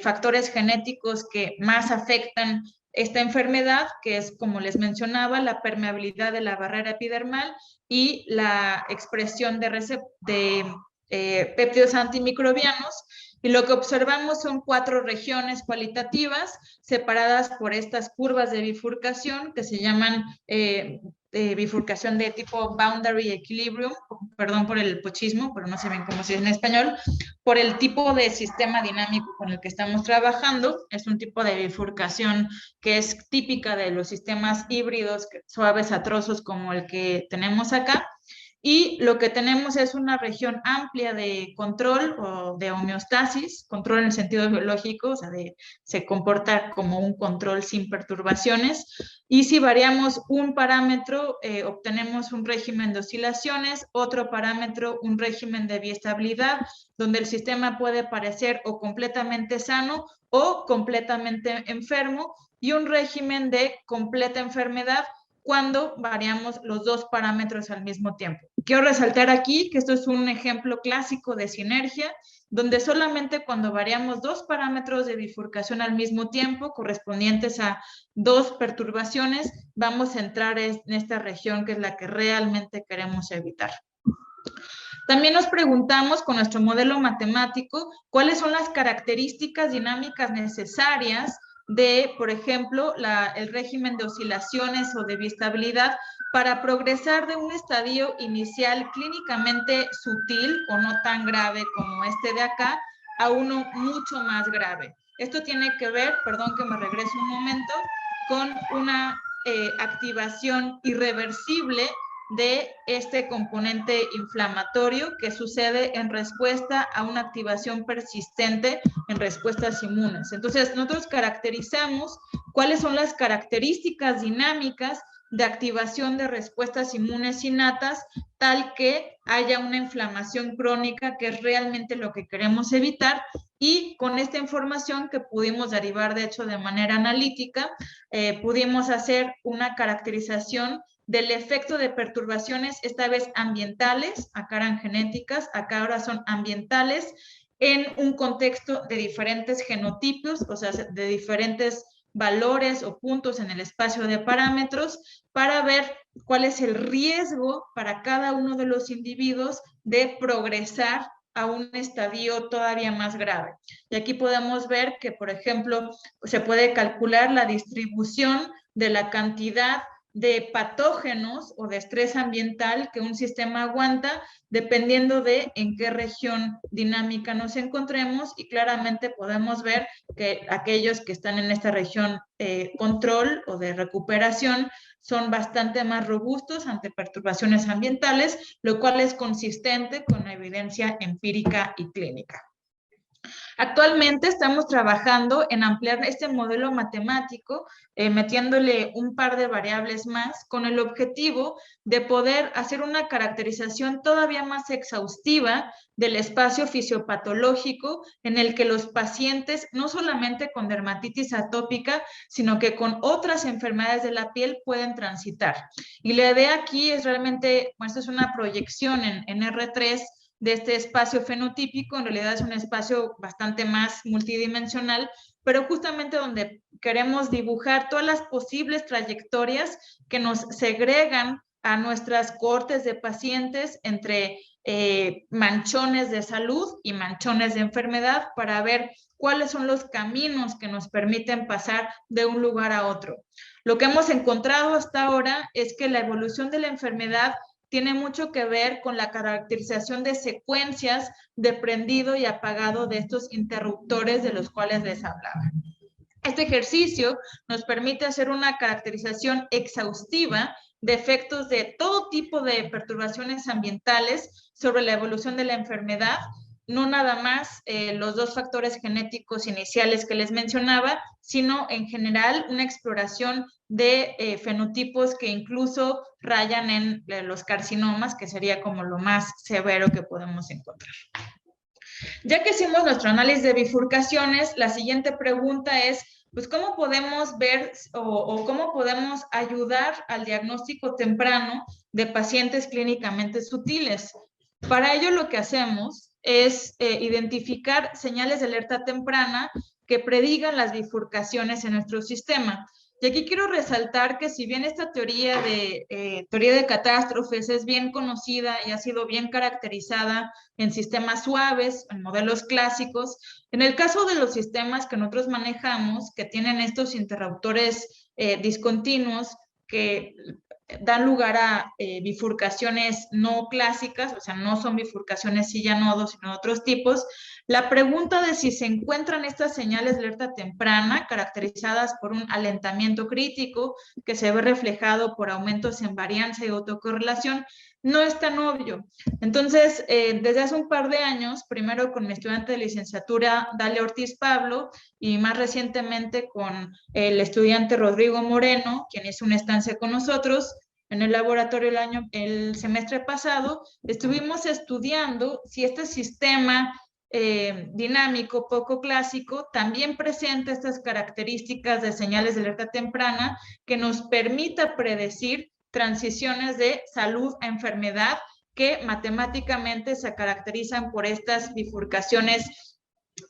factores genéticos que más afectan esta enfermedad, que es, como les mencionaba, la permeabilidad de la barrera epidermal y la expresión de péptidos antimicrobianos. Y lo que observamos son 4 regiones cualitativas separadas por estas curvas de bifurcación que se llaman bifurcación de tipo boundary equilibrium, perdón por el pochismo, pero no sé bien cómo se dice en español, por el tipo de sistema dinámico con el que estamos trabajando. Es un tipo de bifurcación que es típica de los sistemas híbridos suaves a trozos como el que tenemos acá. Y lo que tenemos es una región amplia de control o de homeostasis, control en el sentido biológico, o sea, se comporta como un control sin perturbaciones. Y si variamos un parámetro, obtenemos un régimen de oscilaciones, otro parámetro, un régimen de biestabilidad, donde el sistema puede parecer o completamente sano o completamente enfermo, y un régimen de completa enfermedad, cuando variamos los 2 parámetros al mismo tiempo. Quiero resaltar aquí que esto es un ejemplo clásico de sinergia, donde solamente cuando variamos 2 parámetros de bifurcación al mismo tiempo, correspondientes a 2 perturbaciones, vamos a entrar en esta región que es la que realmente queremos evitar. También nos preguntamos con nuestro modelo matemático cuáles son las características dinámicas necesarias de, por ejemplo, el régimen de oscilaciones o de biestabilidad para progresar de un estadio inicial clínicamente sutil o no tan grave como este de acá a uno mucho más grave. Esto tiene que ver, perdón que me regrese un momento, con una activación irreversible de este componente inflamatorio que sucede en respuesta a una activación persistente en respuestas inmunes. Entonces, nosotros caracterizamos cuáles son las características dinámicas de activación de respuestas inmunes innatas, tal que haya una inflamación crónica, que es realmente lo que queremos evitar. Y con esta información que pudimos derivar, de hecho, de manera analítica, pudimos hacer una caracterización del efecto de perturbaciones, esta vez ambientales, acá eran genéticas, acá ahora son ambientales, en un contexto de diferentes genotipos, o sea, de diferentes valores o puntos en el espacio de parámetros, para ver cuál es el riesgo para cada uno de los individuos de progresar a un estadio todavía más grave. Y aquí podemos ver que, por ejemplo, se puede calcular la distribución de la cantidad de patógenos o de estrés ambiental que un sistema aguanta dependiendo de en qué región dinámica nos encontremos, y claramente podemos ver que aquellos que están en esta región control o de recuperación son bastante más robustos ante perturbaciones ambientales, lo cual es consistente con la evidencia empírica y clínica. Actualmente estamos trabajando en ampliar este modelo matemático, metiéndole un par de variables más, con el objetivo de poder hacer una caracterización todavía más exhaustiva del espacio fisiopatológico en el que los pacientes, no solamente con dermatitis atópica, sino que con otras enfermedades de la piel, pueden transitar. Y la idea aquí es realmente, bueno, esto es una proyección en R3, de este espacio fenotípico. En realidad es un espacio bastante más multidimensional, pero justamente donde queremos dibujar todas las posibles trayectorias que nos segregan a nuestras cohortes de pacientes entre manchones de salud y manchones de enfermedad, para ver cuáles son los caminos que nos permiten pasar de un lugar a otro. Lo que hemos encontrado hasta ahora es que la evolución de la enfermedad tiene mucho que ver con la caracterización de secuencias de prendido y apagado de estos interruptores de los cuales les hablaba. Este ejercicio nos permite hacer una caracterización exhaustiva de efectos de todo tipo de perturbaciones ambientales sobre la evolución de la enfermedad, no nada más los 2 factores genéticos iniciales que les mencionaba, sino en general una exploración de fenotipos que incluso rayan en los carcinomas, que sería como lo más severo que podemos encontrar. Ya que hicimos nuestro análisis de bifurcaciones, la siguiente pregunta es, pues, ¿cómo podemos ver o cómo podemos ayudar al diagnóstico temprano de pacientes clínicamente sutiles? Para ello lo que hacemos es identificar señales de alerta temprana que predigan las bifurcaciones en nuestro sistema. Y aquí quiero resaltar que si bien esta teoría de catástrofes es bien conocida y ha sido bien caracterizada en sistemas suaves, en modelos clásicos, en el caso de los sistemas que nosotros manejamos, que tienen estos interruptores discontinuos, que dan lugar a bifurcaciones no clásicas, o sea, no son bifurcaciones silla-nodo, sino otros tipos. La pregunta de si se encuentran estas señales de alerta temprana, caracterizadas por un alentamiento crítico, que se ve reflejado por aumentos en varianza y autocorrelación, no es tan obvio. Entonces, desde hace un par de años, primero con mi estudiante de licenciatura, Dalia Ortiz Pablo, y más recientemente con el estudiante Rodrigo Moreno, quien hizo una estancia con nosotros en el laboratorio el semestre pasado, estuvimos estudiando si este sistema dinámico poco clásico también presenta estas características de señales de alerta temprana que nos permita predecir transiciones de salud a enfermedad que matemáticamente se caracterizan por estas bifurcaciones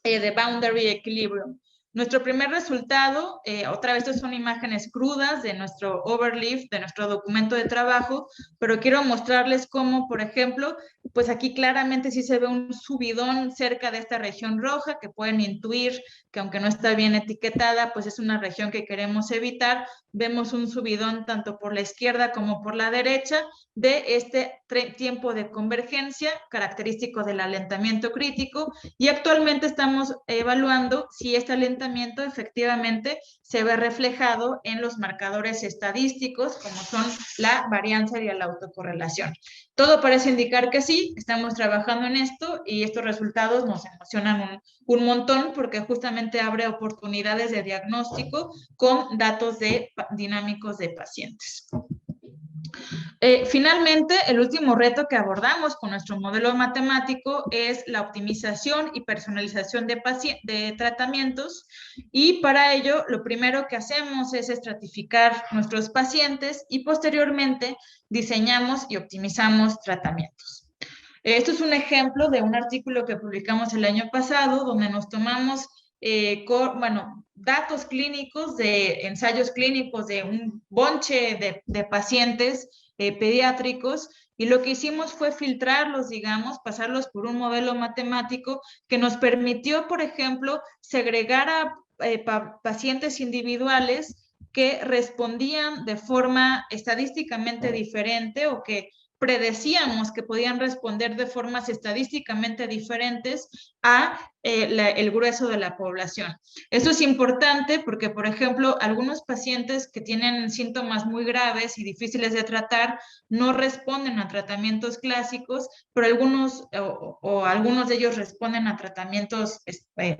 de boundary equilibrium. Nuestro primer resultado, otra vez, estas son imágenes crudas de nuestro overleaf, de nuestro documento de trabajo, pero quiero mostrarles cómo, por ejemplo, pues aquí claramente sí se ve un subidón cerca de esta región roja, que pueden intuir que aunque no está bien etiquetada, pues es una región que queremos evitar. Vemos un subidón tanto por la izquierda como por la derecha de este tiempo de convergencia característico del alentamiento crítico, y actualmente estamos evaluando si este alentamiento efectivamente se ve reflejado en los marcadores estadísticos, como son la varianza y la autocorrelación. Todo parece indicar que sí, estamos trabajando en esto y estos resultados nos emocionan un montón, porque justamente abre oportunidades de diagnóstico con datos dinámicos de pacientes. Finalmente, el último reto que abordamos con nuestro modelo matemático es la optimización y personalización de tratamientos, y para ello lo primero que hacemos es estratificar nuestros pacientes y posteriormente diseñamos y optimizamos tratamientos. Esto es un ejemplo de un artículo que publicamos el año pasado, donde nos tomamos datos clínicos de ensayos clínicos de un bonche de pacientes pediátricos, y lo que hicimos fue filtrarlos, digamos, pasarlos por un modelo matemático que nos permitió, por ejemplo, segregar a pacientes individuales que respondían de forma estadísticamente diferente, o que predecíamos que podían responder de formas estadísticamente diferentes a el grueso de la población. Esto es importante porque, por ejemplo, algunos pacientes que tienen síntomas muy graves y difíciles de tratar no responden a tratamientos clásicos, pero algunos de ellos responden a tratamientos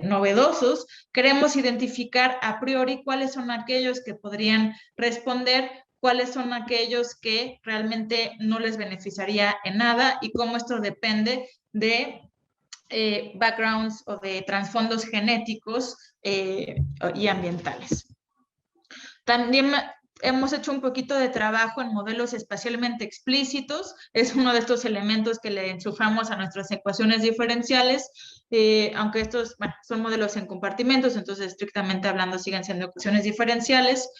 novedosos. Queremos identificar a priori cuáles son aquellos que podrían responder, cuáles son aquellos que realmente no les beneficiaría en nada, y cómo esto depende de backgrounds o de trasfondos genéticos y ambientales. También hemos hecho un poquito de trabajo en modelos espacialmente explícitos. Es uno de estos elementos que le enchufamos a nuestras ecuaciones diferenciales, aunque estos son modelos en compartimentos, entonces estrictamente hablando siguen siendo ecuaciones diferenciales.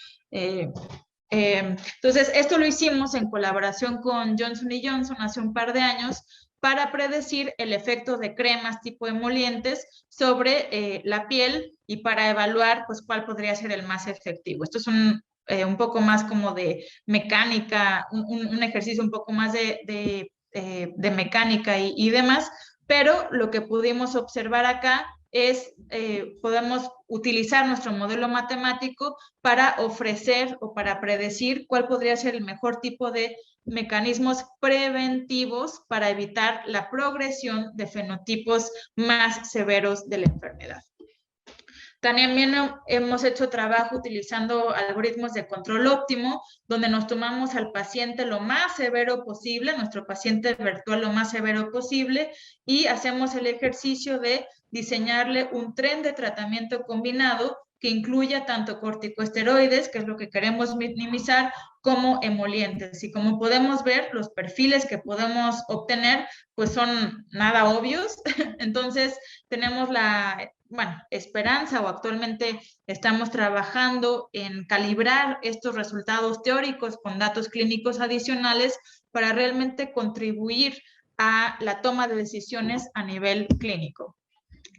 Entonces, esto lo hicimos en colaboración con Johnson & Johnson hace un par de años para predecir el efecto de cremas tipo emolientes sobre la piel, y para evaluar pues cuál podría ser el más efectivo. Esto es un poco más como de mecánica, un ejercicio un poco más de mecánica y demás, pero lo que pudimos observar acá es, podemos utilizar nuestro modelo matemático para ofrecer o para predecir cuál podría ser el mejor tipo de mecanismos preventivos para evitar la progresión de fenotipos más severos de la enfermedad. También hemos hecho trabajo utilizando algoritmos de control óptimo, donde nos tomamos al paciente lo más severo posible, nuestro paciente virtual lo más severo posible, y hacemos el ejercicio de diseñarle un tren de tratamiento combinado que incluya tanto corticosteroides, que es lo que queremos minimizar, como emolientes. Y como podemos ver, los perfiles que podemos obtener pues son nada obvios. Entonces tenemos la esperanza, o actualmente estamos trabajando en calibrar estos resultados teóricos con datos clínicos adicionales para realmente contribuir a la toma de decisiones a nivel clínico.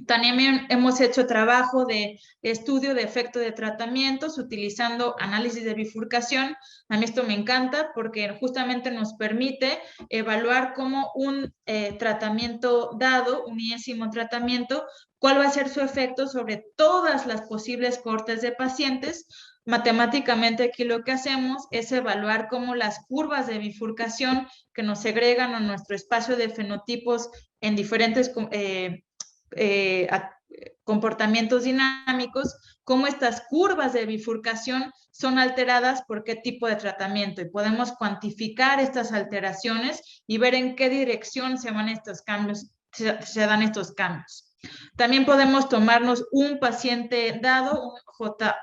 También hemos hecho trabajo de estudio de efecto de tratamientos utilizando análisis de bifurcación. A mí esto me encanta porque justamente nos permite evaluar cómo un tratamiento dado, un enésimo tratamiento, cuál va a ser su efecto sobre todas las posibles cohortes de pacientes. Matemáticamente aquí lo que hacemos es evaluar cómo las curvas de bifurcación que nos segregan a nuestro espacio de fenotipos en diferentes comportamientos dinámicos, cómo estas curvas de bifurcación son alteradas por qué tipo de tratamiento, y podemos cuantificar estas alteraciones y ver en qué dirección se dan estos cambios. También podemos tomarnos un paciente dado,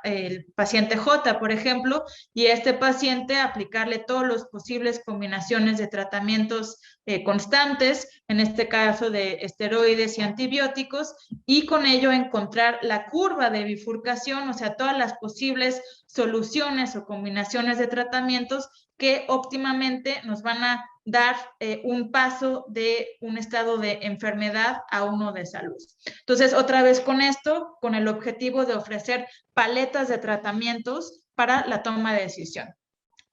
el paciente J, por ejemplo, y a este paciente aplicarle todas las posibles combinaciones de tratamientos constantes, en este caso de esteroides y antibióticos, y con ello encontrar la curva de bifurcación, o sea, todas las posibles soluciones o combinaciones de tratamientos que óptimamente nos van a dar un paso de un estado de enfermedad a uno de salud. Entonces, otra vez con esto, con el objetivo de ofrecer paletas de tratamientos para la toma de decisión.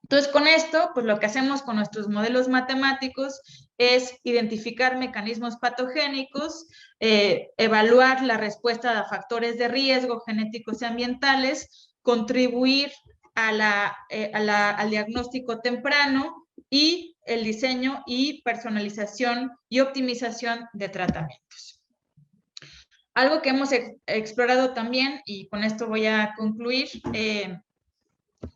Entonces, con esto, pues lo que hacemos con nuestros modelos matemáticos es identificar mecanismos patogénicos, evaluar la respuesta a factores de riesgo genéticos y ambientales, contribuir al diagnóstico temprano y el diseño y personalización y optimización de tratamientos. Algo que hemos explorado también, y con esto voy a concluir,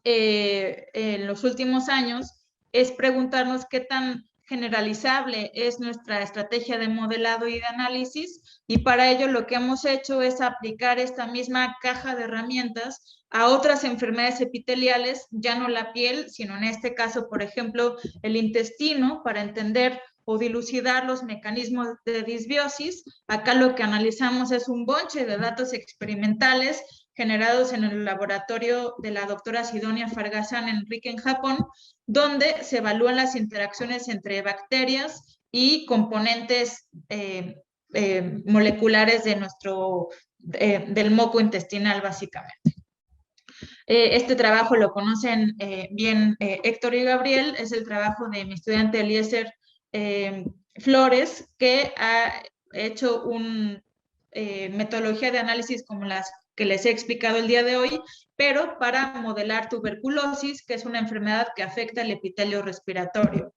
en los últimos años, es preguntarnos qué tan generalizable es nuestra estrategia de modelado y de análisis, y para ello lo que hemos hecho es aplicar esta misma caja de herramientas a otras enfermedades epiteliales, ya no la piel, sino en este caso, por ejemplo, el intestino, para entender o dilucidar los mecanismos de disbiosis. Acá lo que analizamos es un bonche de datos experimentales generados en el laboratorio de la doctora Sidonia Fargasan Enrique en Japón, donde se evalúan las interacciones entre bacterias y componentes moleculares de del moco intestinal, básicamente. Este trabajo lo conocen bien Héctor y Gabriel, es el trabajo de mi estudiante Eliezer Flores, que ha hecho una metodología de análisis como las que les he explicado el día de hoy, pero para modelar tuberculosis, que es una enfermedad que afecta el epitelio respiratorio.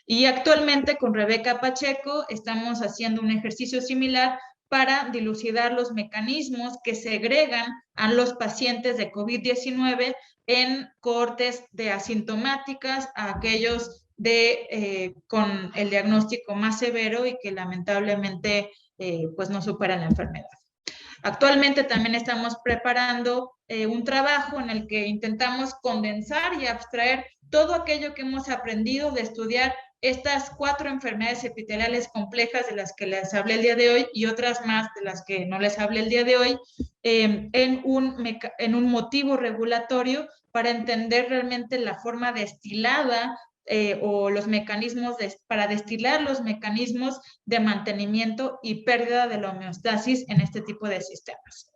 Y actualmente con Rebeca Pacheco estamos haciendo un ejercicio similar para dilucidar los mecanismos que segregan a los pacientes de COVID-19 en cohortes de asintomáticas a aquellos con el diagnóstico más severo y que lamentablemente pues no superan la enfermedad. Actualmente también estamos preparando un trabajo en el que intentamos condensar y abstraer todo aquello que hemos aprendido de estudiar estas 4 enfermedades epiteliales complejas de las que les hablé el día de hoy y otras más de las que no les hablé el día de hoy, en un motivo regulatorio para entender realmente la forma destilada o los mecanismos para destilar los mecanismos de mantenimiento y pérdida de la homeostasis en este tipo de sistemas.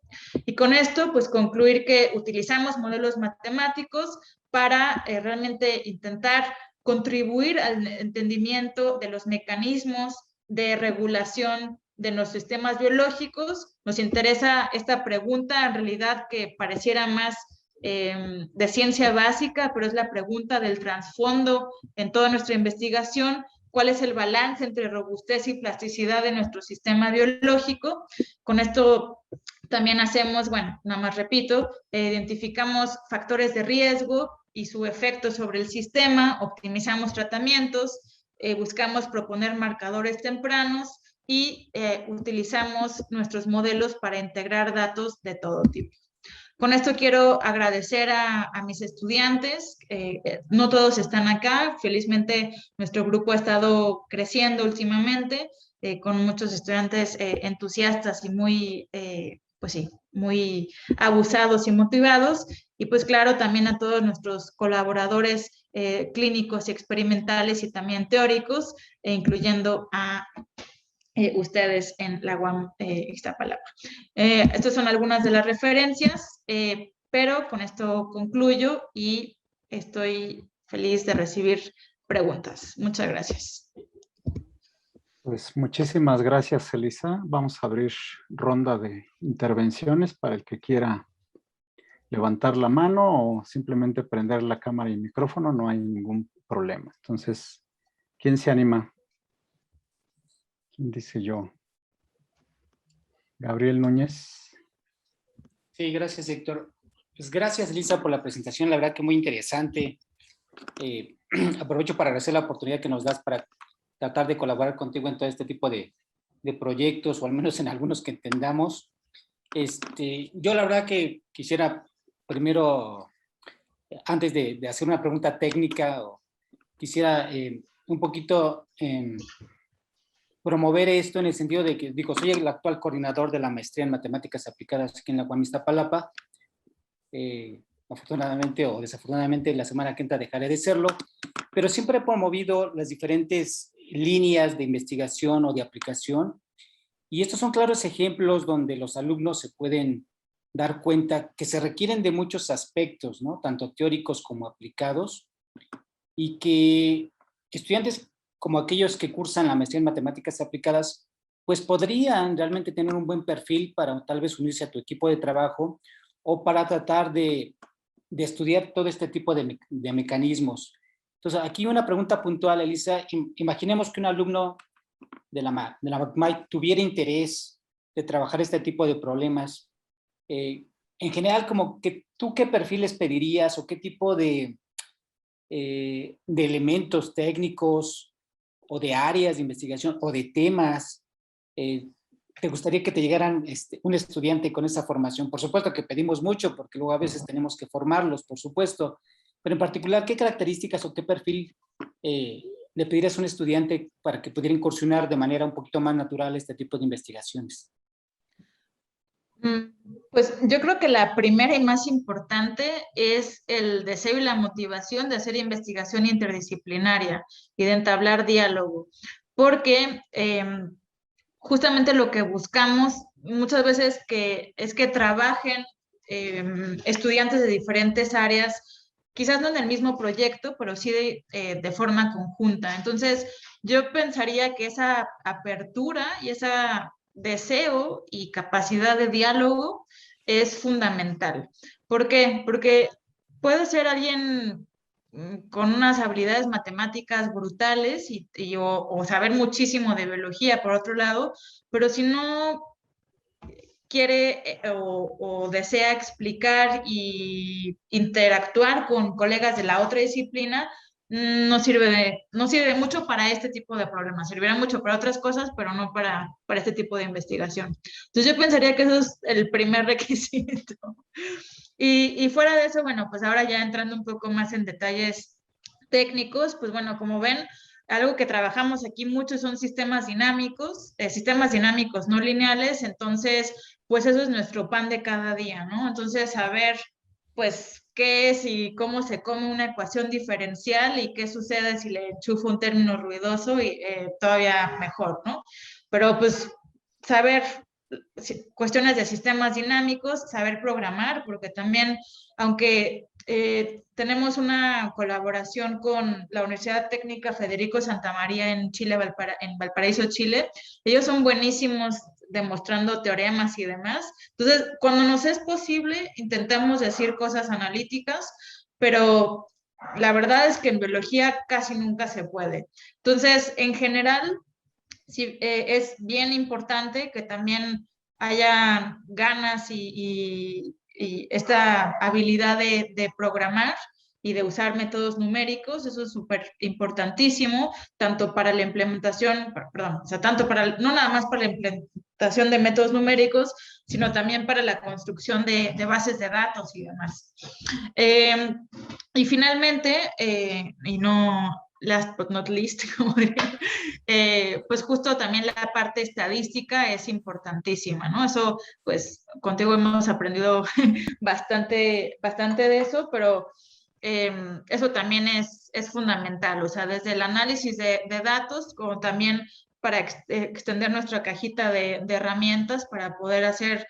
Y con esto, pues concluir que utilizamos modelos matemáticos para realmente intentar contribuir al entendimiento de los mecanismos de regulación de los sistemas biológicos. Nos interesa esta pregunta, en realidad, que pareciera más de ciencia básica, pero es la pregunta del trasfondo en toda nuestra investigación. ¿Cuál es el balance entre robustez y plasticidad de nuestro sistema biológico? Con esto también hacemos, bueno, nada más repito, identificamos factores de riesgo y su efecto sobre el sistema, optimizamos tratamientos, buscamos proponer marcadores tempranos y utilizamos nuestros modelos para integrar datos de todo tipo. Con esto quiero agradecer a mis estudiantes. No todos están acá. Felizmente nuestro grupo ha estado creciendo últimamente, con muchos estudiantes entusiastas y muy, pues sí, muy abusados y motivados. Y pues claro, también a todos nuestros colaboradores clínicos y experimentales y también teóricos, incluyendo a ustedes en la UAM Iztapalapa. Estas son algunas de las referencias, pero con esto concluyo y estoy feliz de recibir preguntas. Muchas gracias. Pues muchísimas gracias, Elisa. Vamos a abrir ronda de intervenciones para el que quiera levantar la mano o simplemente prender la cámara y micrófono, no hay ningún problema. Entonces, ¿quién se anima? ¿Quién dice yo? Gabriel Núñez. Sí, gracias, Héctor. Pues gracias, Lisa, por la presentación. La verdad que muy interesante. Aprovecho para agradecer la oportunidad que nos das para tratar de colaborar contigo en todo este tipo de proyectos, o al menos en algunos que entendamos. Yo la verdad que quisiera primero, antes de hacer una pregunta técnica, quisiera un poquito promover esto en el sentido de que, digo, soy el actual coordinador de la maestría en matemáticas aplicadas aquí en la UAM Iztapalapa. Afortunadamente o desafortunadamente la semana que entra dejaré de serlo, pero siempre he promovido las diferentes líneas de investigación o de aplicación, y estos son claros ejemplos donde los alumnos se pueden dar cuenta que se requieren de muchos aspectos, ¿no? Tanto teóricos como aplicados, y que estudiantes como aquellos que cursan la maestría en matemáticas aplicadas, pues podrían realmente tener un buen perfil para tal vez unirse a tu equipo de trabajo o para tratar de estudiar todo este tipo de mecanismos. Entonces, aquí una pregunta puntual, Elisa. Imaginemos que un alumno de la MAC tuviera interés de trabajar este tipo de problemas. En general, como que ¿tú qué perfiles pedirías o qué tipo de elementos técnicos o de áreas de investigación o de temas te gustaría que te llegaran un estudiante con esa formación? Por supuesto que pedimos mucho, porque luego a veces tenemos que formarlos, por supuesto, pero en particular, ¿qué características o qué perfil le pedirías a un estudiante para que pudiera incursionar de manera un poquito más natural este tipo de investigaciones? Pues yo creo que la primera y más importante es el deseo y la motivación de hacer investigación interdisciplinaria y de entablar diálogo, porque justamente lo que buscamos muchas veces es que trabajen estudiantes de diferentes áreas, quizás no en el mismo proyecto, pero sí de forma conjunta. Entonces, yo pensaría que esa apertura y ese deseo y capacidad de diálogo es fundamental. ¿Por qué? Porque puede ser alguien con unas habilidades matemáticas brutales o saber muchísimo de biología, por otro lado, pero si no quiere o desea explicar y interactuar con colegas de la otra disciplina, no sirve mucho para este tipo de problemas. Servirá mucho para otras cosas, pero no para este tipo de investigación. Entonces yo pensaría que eso es el primer requisito. Y fuera de eso, bueno, pues ahora ya entrando un poco más en detalles técnicos, pues bueno, como ven, algo que trabajamos aquí mucho son sistemas dinámicos no lineales. Entonces, pues eso es nuestro pan de cada día, ¿no? Entonces, saber, pues, qué es y cómo se come una ecuación diferencial y qué sucede si le enchufo un término ruidoso y todavía mejor, ¿no? Pero, pues, saber cuestiones de sistemas dinámicos, saber programar, porque también, aunque tenemos una colaboración con la Universidad Técnica Federico Santa María en Chile, en Valparaíso, Chile, ellos son buenísimos demostrando teoremas y demás. Entonces, cuando nos es posible, intentamos decir cosas analíticas, pero la verdad es que en biología casi nunca se puede. Entonces, en general, sí, es bien importante que también haya ganas y esta habilidad de programar y de usar métodos numéricos. Eso es súper importantísimo, tanto para la implementación, perdón, o sea, tanto para, no nada más para la implementación de métodos numéricos, sino también para la construcción de bases de datos y demás. Y finalmente, y no last but not least, como diría, pues justo también la parte estadística es importantísima, ¿no? Eso, pues contigo hemos aprendido bastante de eso, pero eso también es fundamental, o sea, desde el análisis de datos, como también para extender nuestra cajita de herramientas para poder hacer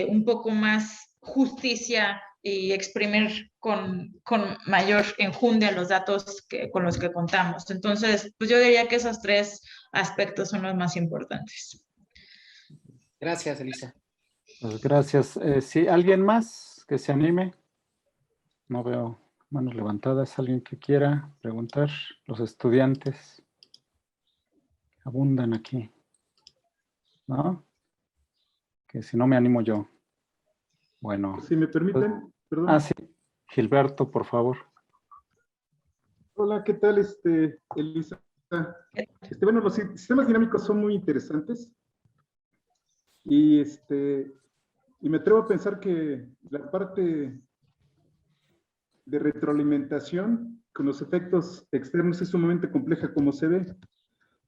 un poco más justicia y exprimir con mayor enjundia los datos con los que contamos. Entonces, pues yo diría que esos 3 aspectos son los más importantes. Gracias, Elisa. Pues gracias. ¿Sí? ¿Alguien más que se anime? No veo manos levantadas. ¿Alguien que quiera preguntar? Los estudiantes abundan aquí, ¿no? Que si no me animo yo. Bueno. Si me permiten, pues, perdón. sí. Gilberto, por favor. Hola, ¿qué tal, Elisa? Bueno, los sistemas dinámicos son muy interesantes y, y me atrevo a pensar que la parte de retroalimentación con los efectos externos es sumamente compleja como se ve.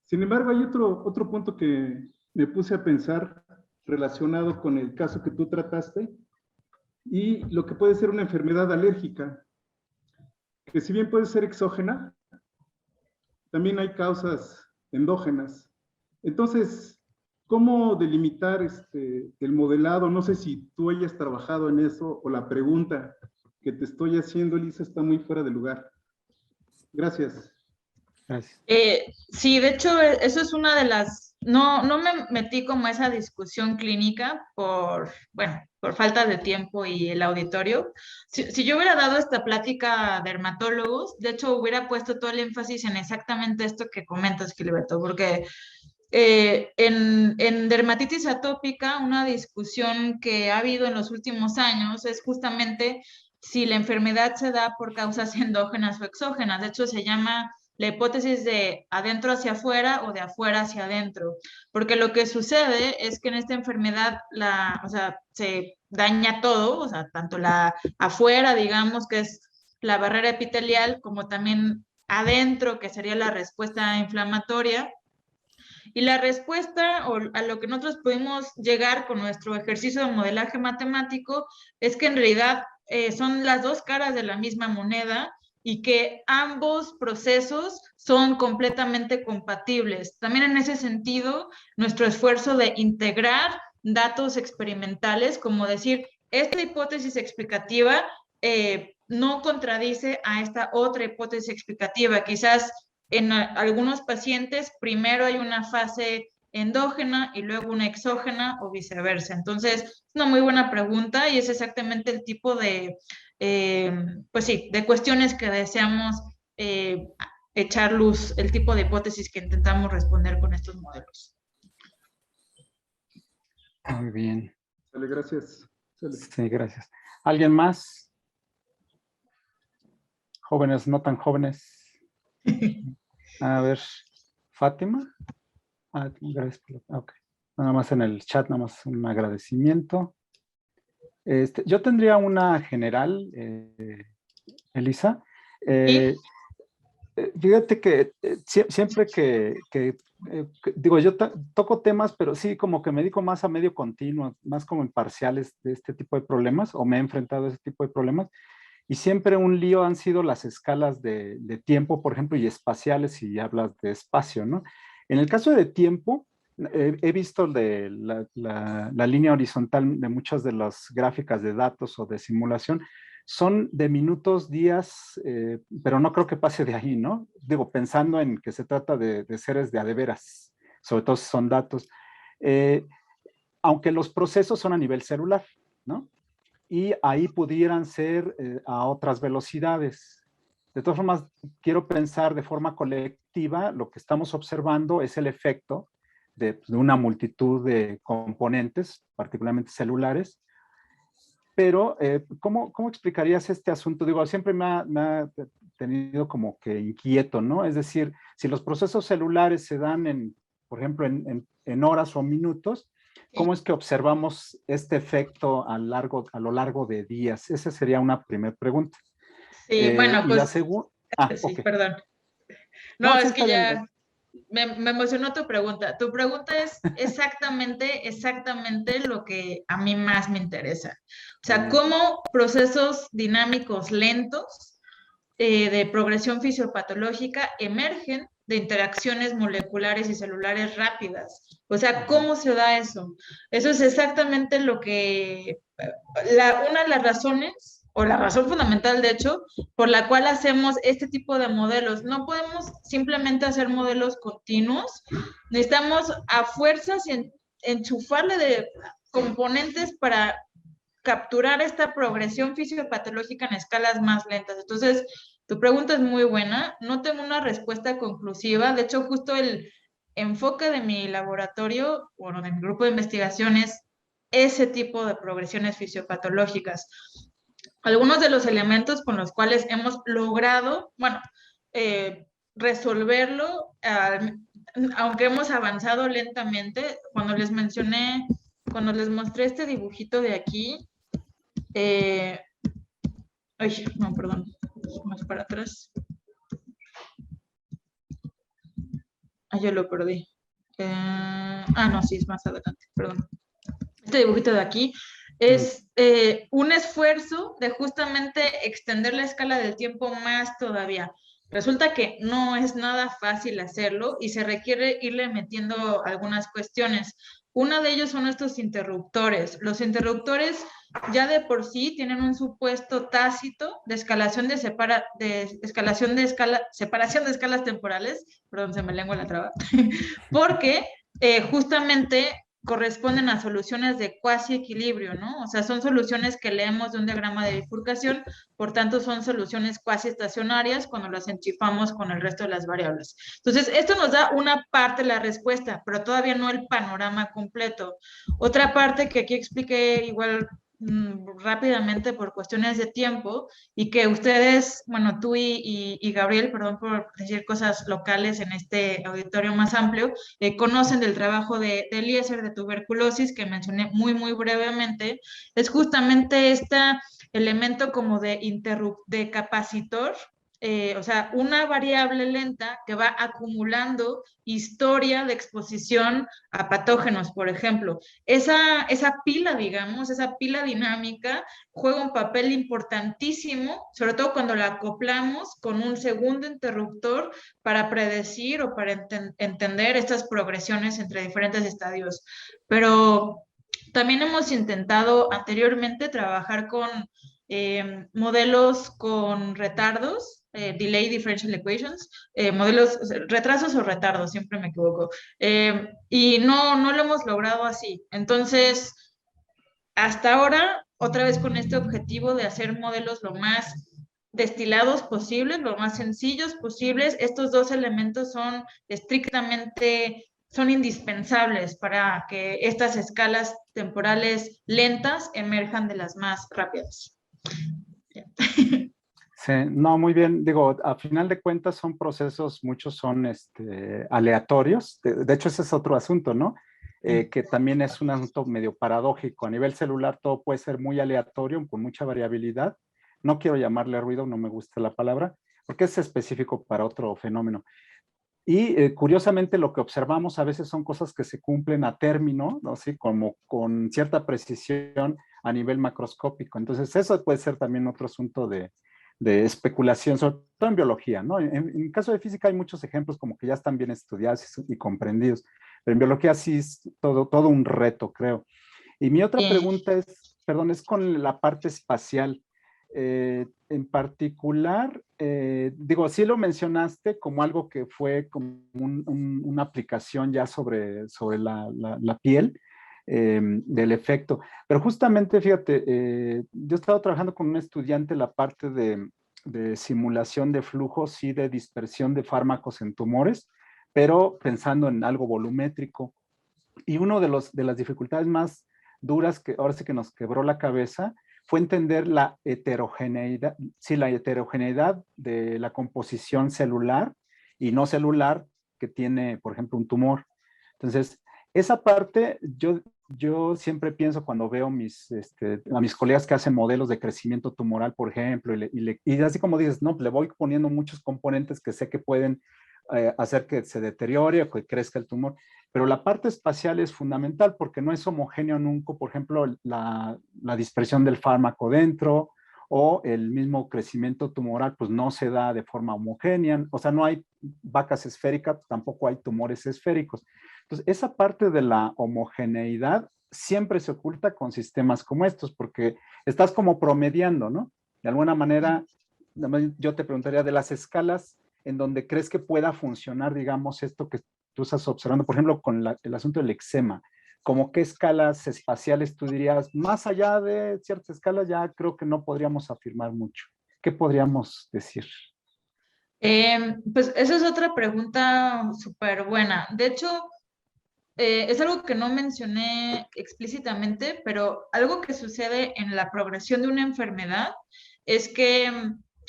Sin embargo, hay otro punto que me puse a pensar relacionado con el caso que tú trataste y lo que puede ser una enfermedad alérgica, que si bien puede ser exógena, también hay causas endógenas. Entonces, ¿cómo delimitar el modelado? No sé si tú hayas trabajado en eso o la pregunta que te estoy haciendo, Elisa, está muy fuera de lugar. Gracias. Gracias. Sí, de hecho, eso es una de las... No me metí como a esa discusión clínica por falta de tiempo y el auditorio. Si yo hubiera dado esta plática a dermatólogos, de hecho, hubiera puesto todo el énfasis en exactamente esto que comentas, Gilberto, porque en dermatitis atópica, una discusión que ha habido en los últimos años es justamente si la enfermedad se da por causas endógenas o exógenas. De hecho, se llama la hipótesis de adentro hacia afuera o de afuera hacia adentro, porque lo que sucede es que en esta enfermedad se daña todo, o sea, tanto la afuera, digamos, que es la barrera epitelial, como también adentro, que sería la respuesta inflamatoria. Y la respuesta o a lo que nosotros pudimos llegar con nuestro ejercicio de modelaje matemático es que en realidad son las 2 caras de la misma moneda y que ambos procesos son completamente compatibles. También en ese sentido, nuestro esfuerzo de integrar datos experimentales, como decir, esta hipótesis explicativa no contradice a esta otra hipótesis explicativa. Quizás en algunos pacientes primero hay una fase endógena y luego una exógena o viceversa. Entonces, es una muy buena pregunta y es exactamente el tipo de, pues sí, de cuestiones que deseamos echar luz, el tipo de hipótesis que intentamos responder con estos modelos. Muy bien. Dale, gracias. Dale. Sí, gracias. ¿Alguien más? Jóvenes, no tan jóvenes. A ver, Fátima. Gracias. Okay. Nada más en el chat, nada más un agradecimiento. Yo tendría una general, Elisa. Fíjate que siempre que digo, yo toco temas, pero sí como que me dedico más a medio continuo, más como en parciales de este tipo de problemas, o me he enfrentado a ese tipo de problemas. Y siempre un lío han sido las escalas de tiempo, por ejemplo, y espaciales, si hablas de espacio, ¿no? En el caso de tiempo, he visto de la línea horizontal de muchas de las gráficas de datos o de simulación, son de minutos, días, pero no creo que pase de ahí, ¿no? Digo, pensando en que se trata de seres de a de veras, sobre todo si son datos. Aunque los procesos son a nivel celular, ¿no? Y ahí pudieran ser a otras velocidades. De todas formas, quiero pensar de forma colectiva, lo que estamos observando es el efecto de una multitud de componentes, particularmente celulares, pero ¿cómo explicarías este asunto? Digo, siempre me ha tenido como que inquieto, ¿no? Es decir, si los procesos celulares se dan por ejemplo, en horas o minutos, ¿cómo es que observamos este efecto a lo largo de días? Esa sería una primera pregunta. Sí, bueno, y la pues segunda... sí, ok. perdón. No, No, sí es que está bien. ya me emocionó tu pregunta. Tu pregunta es exactamente lo que a mí más me interesa. O sea, cómo procesos dinámicos lentos de progresión fisiopatológica emergen de interacciones moleculares y celulares rápidas. O sea, ¿cómo se da eso? Eso es exactamente lo que, una de las razones, o la razón fundamental, de hecho, por la cual hacemos este tipo de modelos. No podemos simplemente hacer modelos continuos, necesitamos a fuerzas enchufarle de componentes para capturar esta progresión fisiopatológica en escalas más lentas. Entonces, tu pregunta es muy buena. No tengo una respuesta conclusiva. De hecho, justo el enfoque de mi laboratorio, bueno, de mi grupo de investigación es ese tipo de progresiones fisiopatológicas. Algunos de los elementos con los cuales hemos logrado, bueno, resolverlo, aunque hemos avanzado lentamente, cuando les mostré este dibujito de aquí, ay, no, perdón, más para atrás. Yo lo perdí. No, sí, es más adelante, perdón. Este dibujito de aquí es un esfuerzo de justamente extender la escala del tiempo más todavía. Resulta que no es nada fácil hacerlo y se requiere irle metiendo algunas cuestiones. Una de ellos son estos interruptores. Los interruptores ya de por sí tienen un supuesto tácito de separación de escalas temporales, perdón, se me lengua la traba, porque justamente corresponden a soluciones de cuasi equilibrio, ¿no? O sea, son soluciones que leemos de un diagrama de bifurcación, por tanto son soluciones cuasi estacionarias cuando las enchufamos con el resto de las variables. Entonces, esto nos da una parte de la respuesta, pero todavía no el panorama completo. Otra parte que aquí expliqué igual rápidamente por cuestiones de tiempo y que ustedes, bueno, tú y Gabriel, perdón por decir cosas locales en este auditorio más amplio, conocen del trabajo de Eliezer de tuberculosis que mencioné muy brevemente, es justamente este elemento como de capacitor, o sea, una variable lenta que va acumulando historia de exposición a patógenos, por ejemplo. Esa pila, digamos, esa pila dinámica juega un papel importantísimo, sobre todo cuando la acoplamos con un segundo interruptor para predecir o para entender estas progresiones entre diferentes estadios. Pero también hemos intentado anteriormente trabajar con modelos con retardos, delay differential equations, modelos, retrasos o retardos, siempre me equivoco, y no lo hemos logrado así. Entonces, hasta ahora, otra vez con este objetivo de hacer modelos lo más destilados posibles, lo más sencillos posibles, estos dos elementos son indispensables para que estas escalas temporales lentas emerjan de las más rápidas. Sí, no, muy bien. Digo, a final de cuentas son procesos, muchos son aleatorios. De hecho, ese es otro asunto, ¿no? Que también es un asunto medio paradójico. A nivel celular todo puede ser muy aleatorio, con mucha variabilidad. No quiero llamarle ruido, no me gusta la palabra, porque es específico para otro fenómeno. Y curiosamente lo que observamos a veces son cosas que se cumplen a término, ¿no? ¿Sí? Como con cierta precisión a nivel macroscópico. Entonces eso puede ser también otro asunto de especulación, sobre todo en biología, ¿no? En caso de física hay muchos ejemplos como que ya están bien estudiados y comprendidos, pero en biología sí es todo un reto, creo. Y mi otra pregunta es, perdón, es con la parte espacial. En particular, digo, sí lo mencionaste como algo que fue como una aplicación ya sobre la piel, del efecto. Pero justamente, fíjate, yo he estado trabajando con un estudiante la parte de simulación de flujos y de dispersión de fármacos en tumores, pero pensando en algo volumétrico. Y uno de las dificultades más duras que ahora sí que nos quebró la cabeza fue entender la heterogeneidad, sí, la heterogeneidad de la composición celular y no celular que tiene, por ejemplo, un tumor. Entonces, esa parte yo siempre pienso cuando veo a mis colegas que hacen modelos de crecimiento tumoral, por ejemplo, y así como dices, no, le voy poniendo muchos componentes que sé que pueden hacer que se deteriore o que crezca el tumor. Pero la parte espacial es fundamental porque no es homogéneo nunca, por ejemplo, la dispersión del fármaco dentro o el mismo crecimiento tumoral, pues no se da de forma homogénea. O sea, no hay vacas esféricas, tampoco hay tumores esféricos. Entonces, esa parte de la homogeneidad siempre se oculta con sistemas como estos porque estás como promediando, ¿no? De alguna manera, yo te preguntaría de las escalas en donde crees que pueda funcionar, digamos, esto que tú estás observando, por ejemplo, con el asunto del eczema, como qué escalas espaciales tú dirías, más allá de ciertas escalas ya creo que no podríamos afirmar mucho. ¿Qué podríamos decir? Pues esa es otra pregunta súper buena. De hecho, es algo que no mencioné explícitamente, pero algo que sucede en la progresión de una enfermedad es que,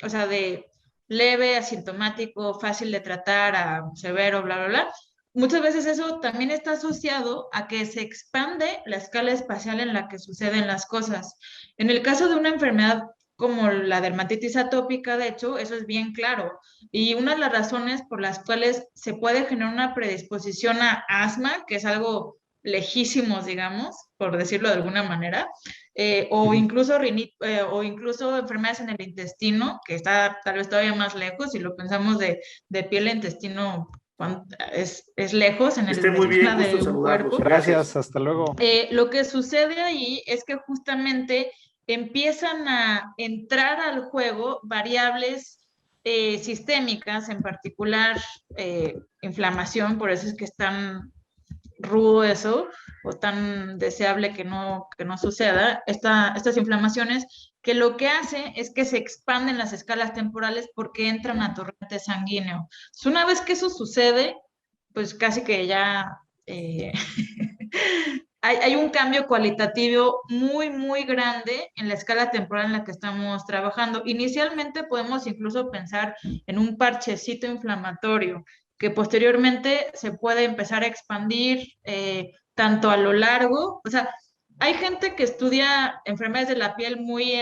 o sea, de leve, asintomático, fácil de tratar a severo, bla, bla, bla, muchas veces eso también está asociado a que se expande la escala espacial en la que suceden las cosas. En el caso de una enfermedad como la dermatitis atópica, de hecho, eso es bien claro. Y una de las razones por las cuales se puede generar una predisposición a asma, que es algo lejísimos, digamos, por decirlo de alguna manera, o incluso enfermedades en el intestino, que está tal vez todavía más lejos, si lo pensamos de piel a intestino, es lejos en Esté muy bien, gusto del saludarlos. cuerpo. Gracias, hasta luego. Lo que sucede ahí es que justamente empiezan a entrar al juego variables sistémicas, en particular inflamación, por eso es que es tan rudo eso, o tan deseable que no suceda, estas inflamaciones, que lo que hace es que se expanden las escalas temporales porque entran a torrente sanguíneo. Una vez que eso sucede, pues casi que ya hay un cambio cualitativo muy, muy grande en la escala temporal en la que estamos trabajando. Inicialmente podemos incluso pensar en un parchecito inflamatorio que posteriormente se puede empezar a expandir tanto a lo largo, o sea, hay gente que estudia enfermedades de la piel muy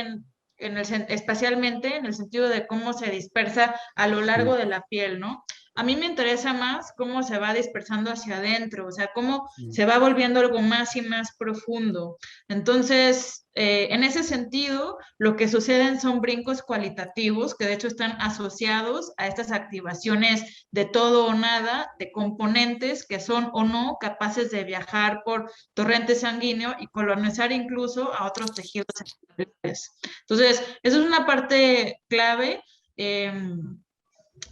espacialmente en el sentido de cómo se dispersa a lo largo de la piel, ¿no? A mí me interesa más cómo se va dispersando hacia adentro, o sea, cómo se va volviendo algo más y más profundo. Entonces, en ese sentido, lo que suceden son brincos cualitativos que de hecho están asociados a estas activaciones de todo o nada, de componentes que son o no capaces de viajar por torrente sanguíneo y colonizar incluso a otros tejidos celulares. Entonces, eso es una parte clave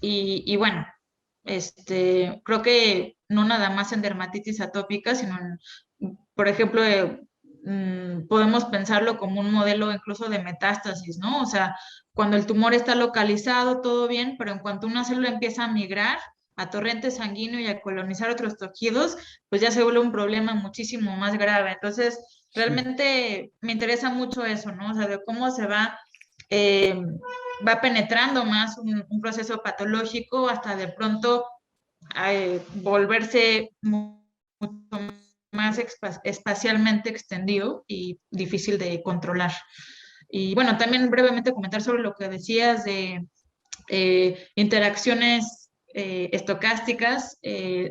y bueno, creo que no nada más en dermatitis atópica, sino por ejemplo, podemos pensarlo como un modelo incluso de metástasis, ¿no? O sea, cuando el tumor está localizado, todo bien, pero en cuanto una célula empieza a migrar a torrente sanguíneo y a colonizar otros tejidos, pues ya se vuelve un problema muchísimo más grave. Entonces, realmente me interesa mucho eso, ¿no? O sea, de cómo se va penetrando más un proceso patológico hasta de pronto volverse mucho más espacialmente extendido y difícil de controlar. Y bueno, también brevemente comentar sobre lo que decías de interacciones estocásticas,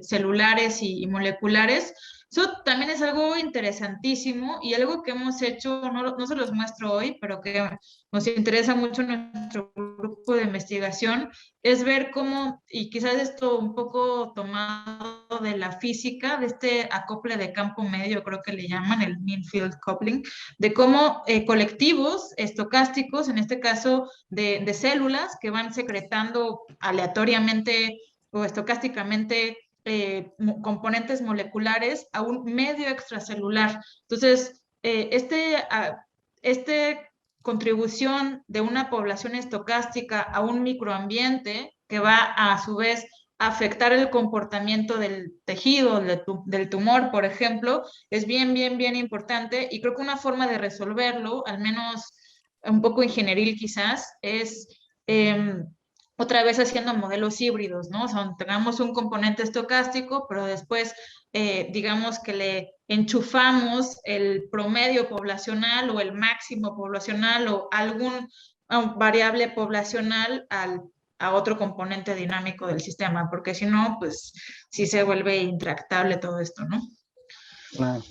celulares y moleculares. Eso también es algo interesantísimo y algo que hemos hecho, no se los muestro hoy, pero que nos interesa mucho en nuestro grupo de investigación, es ver cómo, y quizás esto un poco tomado de la física, de este acople de campo medio, creo que le llaman el mean field coupling, de cómo colectivos estocásticos, en este caso de células que van secretando aleatoriamente o estocásticamente componentes moleculares a un medio extracelular. Entonces, contribución de una población estocástica a un microambiente que va a su vez a afectar el comportamiento del tejido, del tumor, por ejemplo, es bien, bien, bien importante y creo que una forma de resolverlo, al menos un poco ingenieril quizás, es otra vez haciendo modelos híbridos, ¿no? O sea, tengamos un componente estocástico, pero después, digamos que le enchufamos el promedio poblacional o el máximo poblacional o algún variable poblacional a otro componente dinámico del sistema, porque si no, pues sí se vuelve intractable todo esto, ¿no? Claro.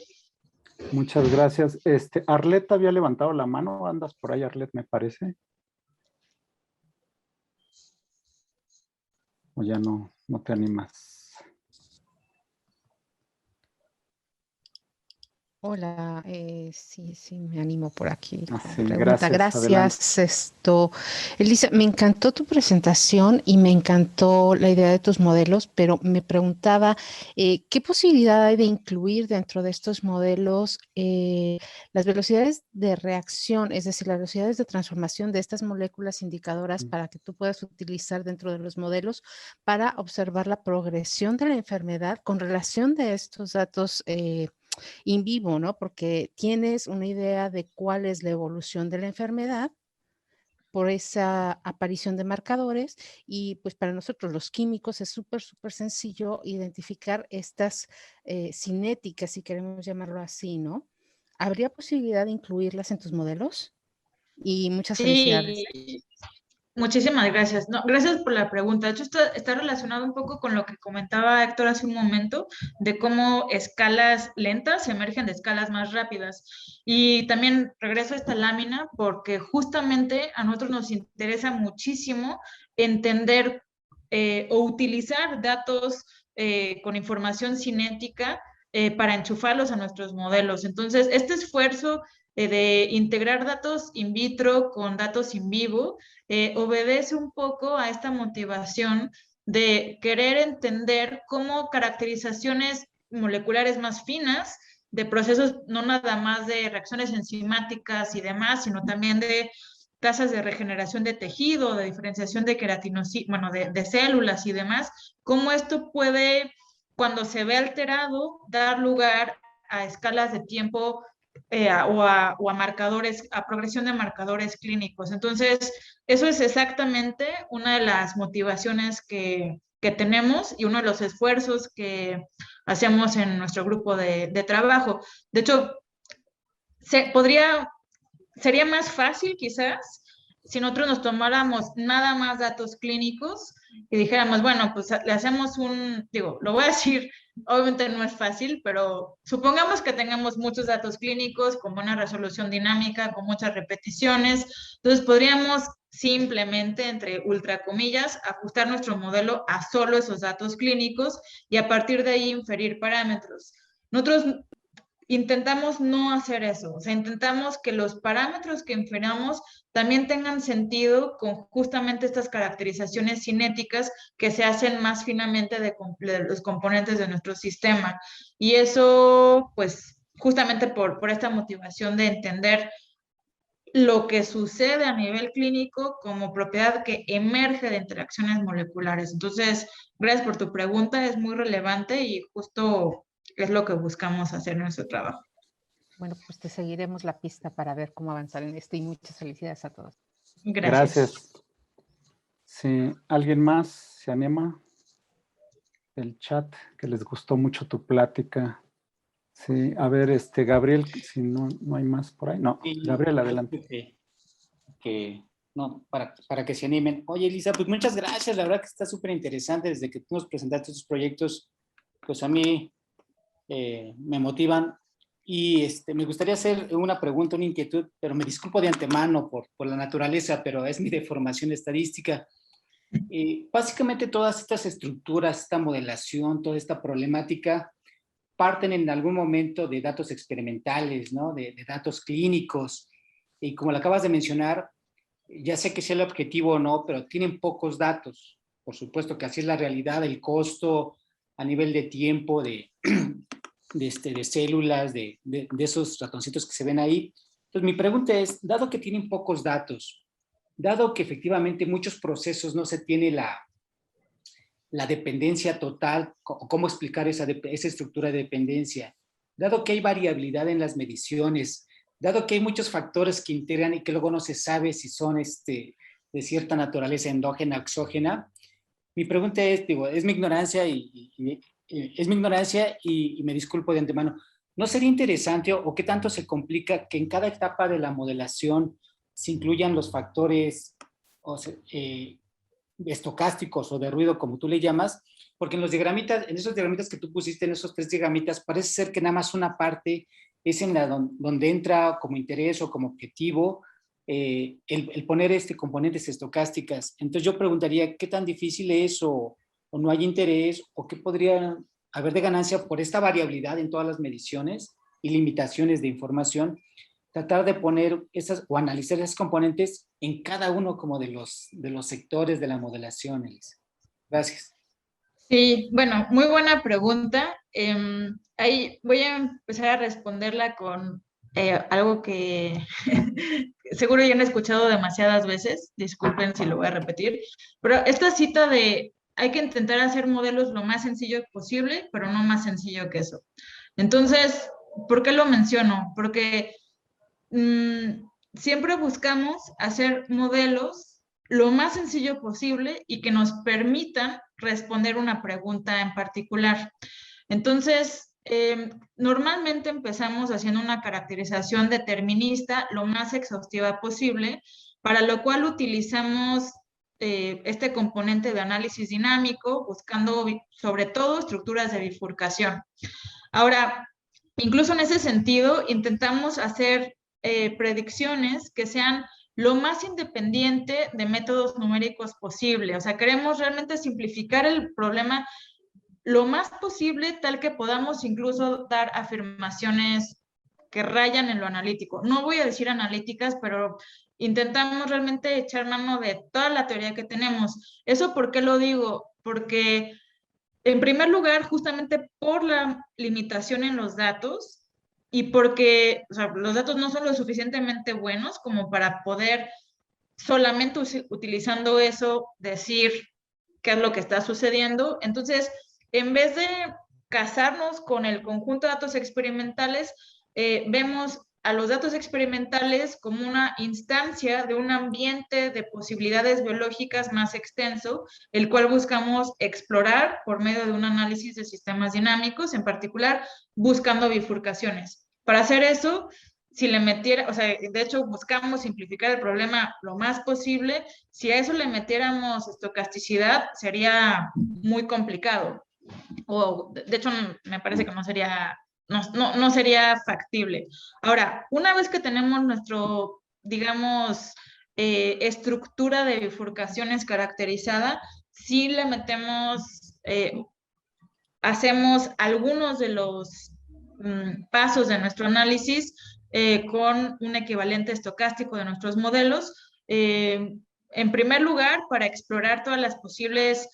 Muchas gracias. Arlet había levantado la mano. Andas por ahí, Arlet, me parece. O ya no te animas. Hola, sí, me animo por aquí. Sí, Pregunta, gracias. gracias. Elisa, me encantó tu presentación y me encantó la idea de tus modelos, pero me preguntaba, ¿qué posibilidad hay de incluir dentro de estos modelos las velocidades de reacción, es decir, las velocidades de transformación de estas moléculas indicadoras para que tú puedas utilizar dentro de los modelos para observar la progresión de la enfermedad con relación de estos datos in vivo, ¿no? Porque tienes una idea de cuál es la evolución de la enfermedad por esa aparición de marcadores y pues para nosotros los químicos es súper sencillo identificar estas cinéticas, si queremos llamarlo así, ¿no? ¿Habría posibilidad de incluirlas en tus modelos? Y muchas felicidades. Sí, muchísimas gracias. No, gracias por la pregunta. De hecho, está relacionado un poco con lo que comentaba Héctor hace un momento, de cómo escalas lentas emergen de escalas más rápidas. Y también regreso a esta lámina porque justamente a nosotros nos interesa muchísimo entender o utilizar datos con información cinética para enchufarlos a nuestros modelos. Entonces, este esfuerzo de integrar datos in vitro con datos in vivo obedece un poco a esta motivación de querer entender cómo caracterizaciones moleculares más finas de procesos no nada más de reacciones enzimáticas y demás, sino también de tasas de regeneración de tejido, de diferenciación de queratinocitos, bueno, de células y demás, cómo esto puede, cuando se ve alterado, dar lugar a escalas de tiempo o a marcadores, a progresión de marcadores clínicos. Entonces, eso es exactamente una de las motivaciones que tenemos y uno de los esfuerzos que hacemos en nuestro grupo de trabajo. De hecho, sería más fácil quizás si nosotros nos tomáramos nada más datos clínicos y dijéramos, bueno, pues le hacemos lo voy a decir, obviamente no es fácil, pero supongamos que tengamos muchos datos clínicos con buena resolución dinámica, con muchas repeticiones, entonces podríamos simplemente, entre ultra comillas, ajustar nuestro modelo a solo esos datos clínicos y a partir de ahí inferir parámetros. Nosotros intentamos no hacer eso, o sea, intentamos que los parámetros que inferamos también tengan sentido con justamente estas caracterizaciones cinéticas que se hacen más finamente de los componentes de nuestro sistema. Y eso, pues, justamente por esta motivación de entender lo que sucede a nivel clínico como propiedad que emerge de interacciones moleculares. Entonces, gracias por tu pregunta, es muy relevante y justo es lo que buscamos hacer en nuestro trabajo. Bueno, pues te seguiremos la pista para ver cómo avanzar en esto y muchas felicidades a todos. Gracias. Sí, ¿alguien más se anima? El chat, que les gustó mucho tu plática. Sí, a ver, Gabriel, si no hay más por ahí. No, Gabriel, adelante. No, para que se animen. Oye, Elisa, pues muchas gracias. La verdad que está súper interesante. Desde que tú nos presentaste estos proyectos, pues a mí me motivan. Y me gustaría hacer una pregunta, una inquietud, pero me disculpo de antemano por la naturaleza, pero es mi deformación estadística. Básicamente todas estas estructuras, esta modelación, toda esta problemática, parten en algún momento de datos experimentales, ¿no? De datos clínicos. Y como lo acabas de mencionar, ya sé que sea el objetivo o no, pero tienen pocos datos. Por supuesto que así es la realidad, el costo a nivel de tiempo, de células, de esos ratoncitos que se ven ahí. Entonces mi pregunta es, dado que tienen pocos datos, dado que efectivamente muchos procesos no se tiene la dependencia total, cómo explicar esa estructura de dependencia, dado que hay variabilidad en las mediciones, dado que hay muchos factores que integran y que luego no se sabe si son de cierta naturaleza endógena o exógena, mi pregunta es, digo, es mi ignorancia y me disculpo de antemano. ¿No sería interesante o qué tanto se complica que en cada etapa de la modelación se incluyan los factores estocásticos o de ruido, como tú le llamas? Porque en los diagramitas, en esos diagramitas que tú pusiste, en esos 3 diagramitas, parece ser que nada más una parte es en la donde entra como interés o como objetivo el poner componentes estocásticas. Entonces yo preguntaría, ¿qué tan difícil es o no hay interés o qué podría haber de ganancia por esta variabilidad en todas las mediciones y limitaciones de información, tratar de poner esas o analizar esas componentes en cada uno como de los sectores de la modelación, Elisa? Gracias. Sí, bueno, muy buena pregunta. Ahí voy a empezar a responderla con algo que seguro ya han escuchado demasiadas veces, disculpen si lo voy a repetir, pero esta cita de hay que intentar hacer modelos lo más sencillo posible, pero no más sencillo que eso. Entonces, ¿por qué lo menciono? Porque siempre buscamos hacer modelos lo más sencillo posible y que nos permitan responder una pregunta en particular. Entonces, normalmente empezamos haciendo una caracterización determinista lo más exhaustiva posible, para lo cual utilizamos este componente de análisis dinámico, buscando sobre todo estructuras de bifurcación. Ahora, incluso en ese sentido, intentamos hacer predicciones que sean lo más independiente de métodos numéricos posible. O sea, queremos realmente simplificar el problema lo más posible, tal que podamos incluso dar afirmaciones que rayan en lo analítico. No voy a decir analíticas, pero intentamos realmente echar mano de toda la teoría que tenemos. ¿Eso por qué lo digo? Porque, en primer lugar, justamente por la limitación en los datos y porque, o sea, los datos no son lo suficientemente buenos como para poder solamente utilizando eso decir qué es lo que está sucediendo. Entonces, en vez de casarnos con el conjunto de datos experimentales, vemos a los datos experimentales como una instancia de un ambiente de posibilidades biológicas más extenso, el cual buscamos explorar por medio de un análisis de sistemas dinámicos, en particular buscando bifurcaciones. Para hacer eso, si le metiera, o sea, de hecho buscamos simplificar el problema lo más posible. Si a eso le metiéramos estocasticidad, sería muy complicado. O, de hecho, me parece que no sería factible. Ahora, una vez que tenemos nuestro, digamos, estructura de bifurcaciones caracterizada, sí le metemos, hacemos algunos de los pasos de nuestro análisis con un equivalente estocástico de nuestros modelos. En primer lugar, para explorar todas las posibles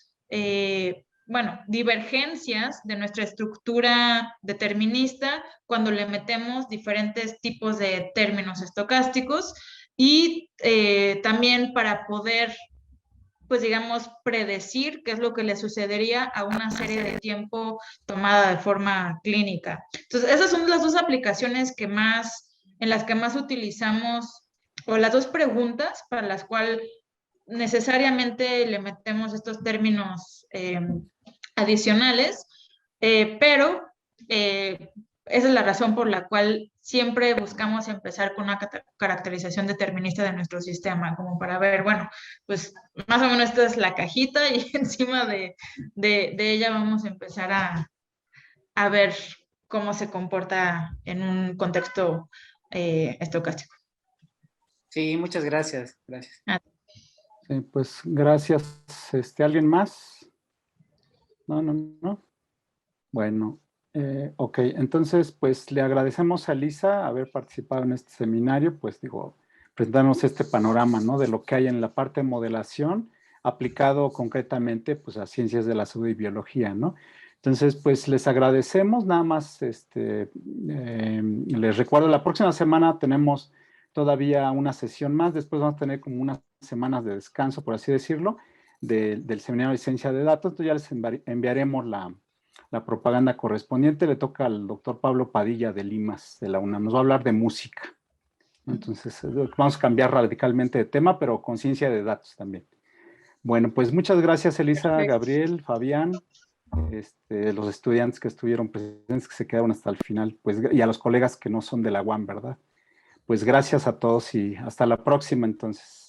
divergencias de nuestra estructura determinista cuando le metemos diferentes tipos de términos estocásticos y también para poder, pues digamos, predecir qué es lo que le sucedería a una serie de tiempo tomada de forma clínica. Entonces, esas son las 2 aplicaciones en las que más utilizamos, o las 2 preguntas para las cuales necesariamente le metemos estos términos adicionales, pero esa es la razón por la cual siempre buscamos empezar con una caracterización determinista de nuestro sistema, como para ver, bueno, pues más o menos esta es la cajita y encima de ella vamos a empezar a ver cómo se comporta en un contexto estocástico. Sí, muchas gracias. Gracias. Sí, pues gracias. ¿Alguien más? No. Bueno, ok. Entonces, pues le agradecemos a Elisa haber participado en este seminario, pues digo, presentarnos este panorama, ¿no? De lo que hay en la parte de modelación aplicado concretamente, pues a ciencias de la salud y biología, ¿no? Entonces, pues les agradecemos. Nada más, les recuerdo, la próxima semana tenemos todavía una sesión más. Después vamos a tener como unas semanas de descanso, por así decirlo, del seminario de ciencia de datos. Entonces ya les enviaremos la propaganda correspondiente. Le toca al doctor Pablo Padilla de Limas, de la UNAM. Nos va a hablar de música. Entonces, vamos a cambiar radicalmente de tema, pero con ciencia de datos también. Bueno, pues muchas gracias, Elisa, Perfecto. Gabriel, Fabián, los estudiantes que estuvieron presentes, que se quedaron hasta el final, pues, y a los colegas que no son de la UAM, ¿verdad? Pues gracias a todos y hasta la próxima, entonces.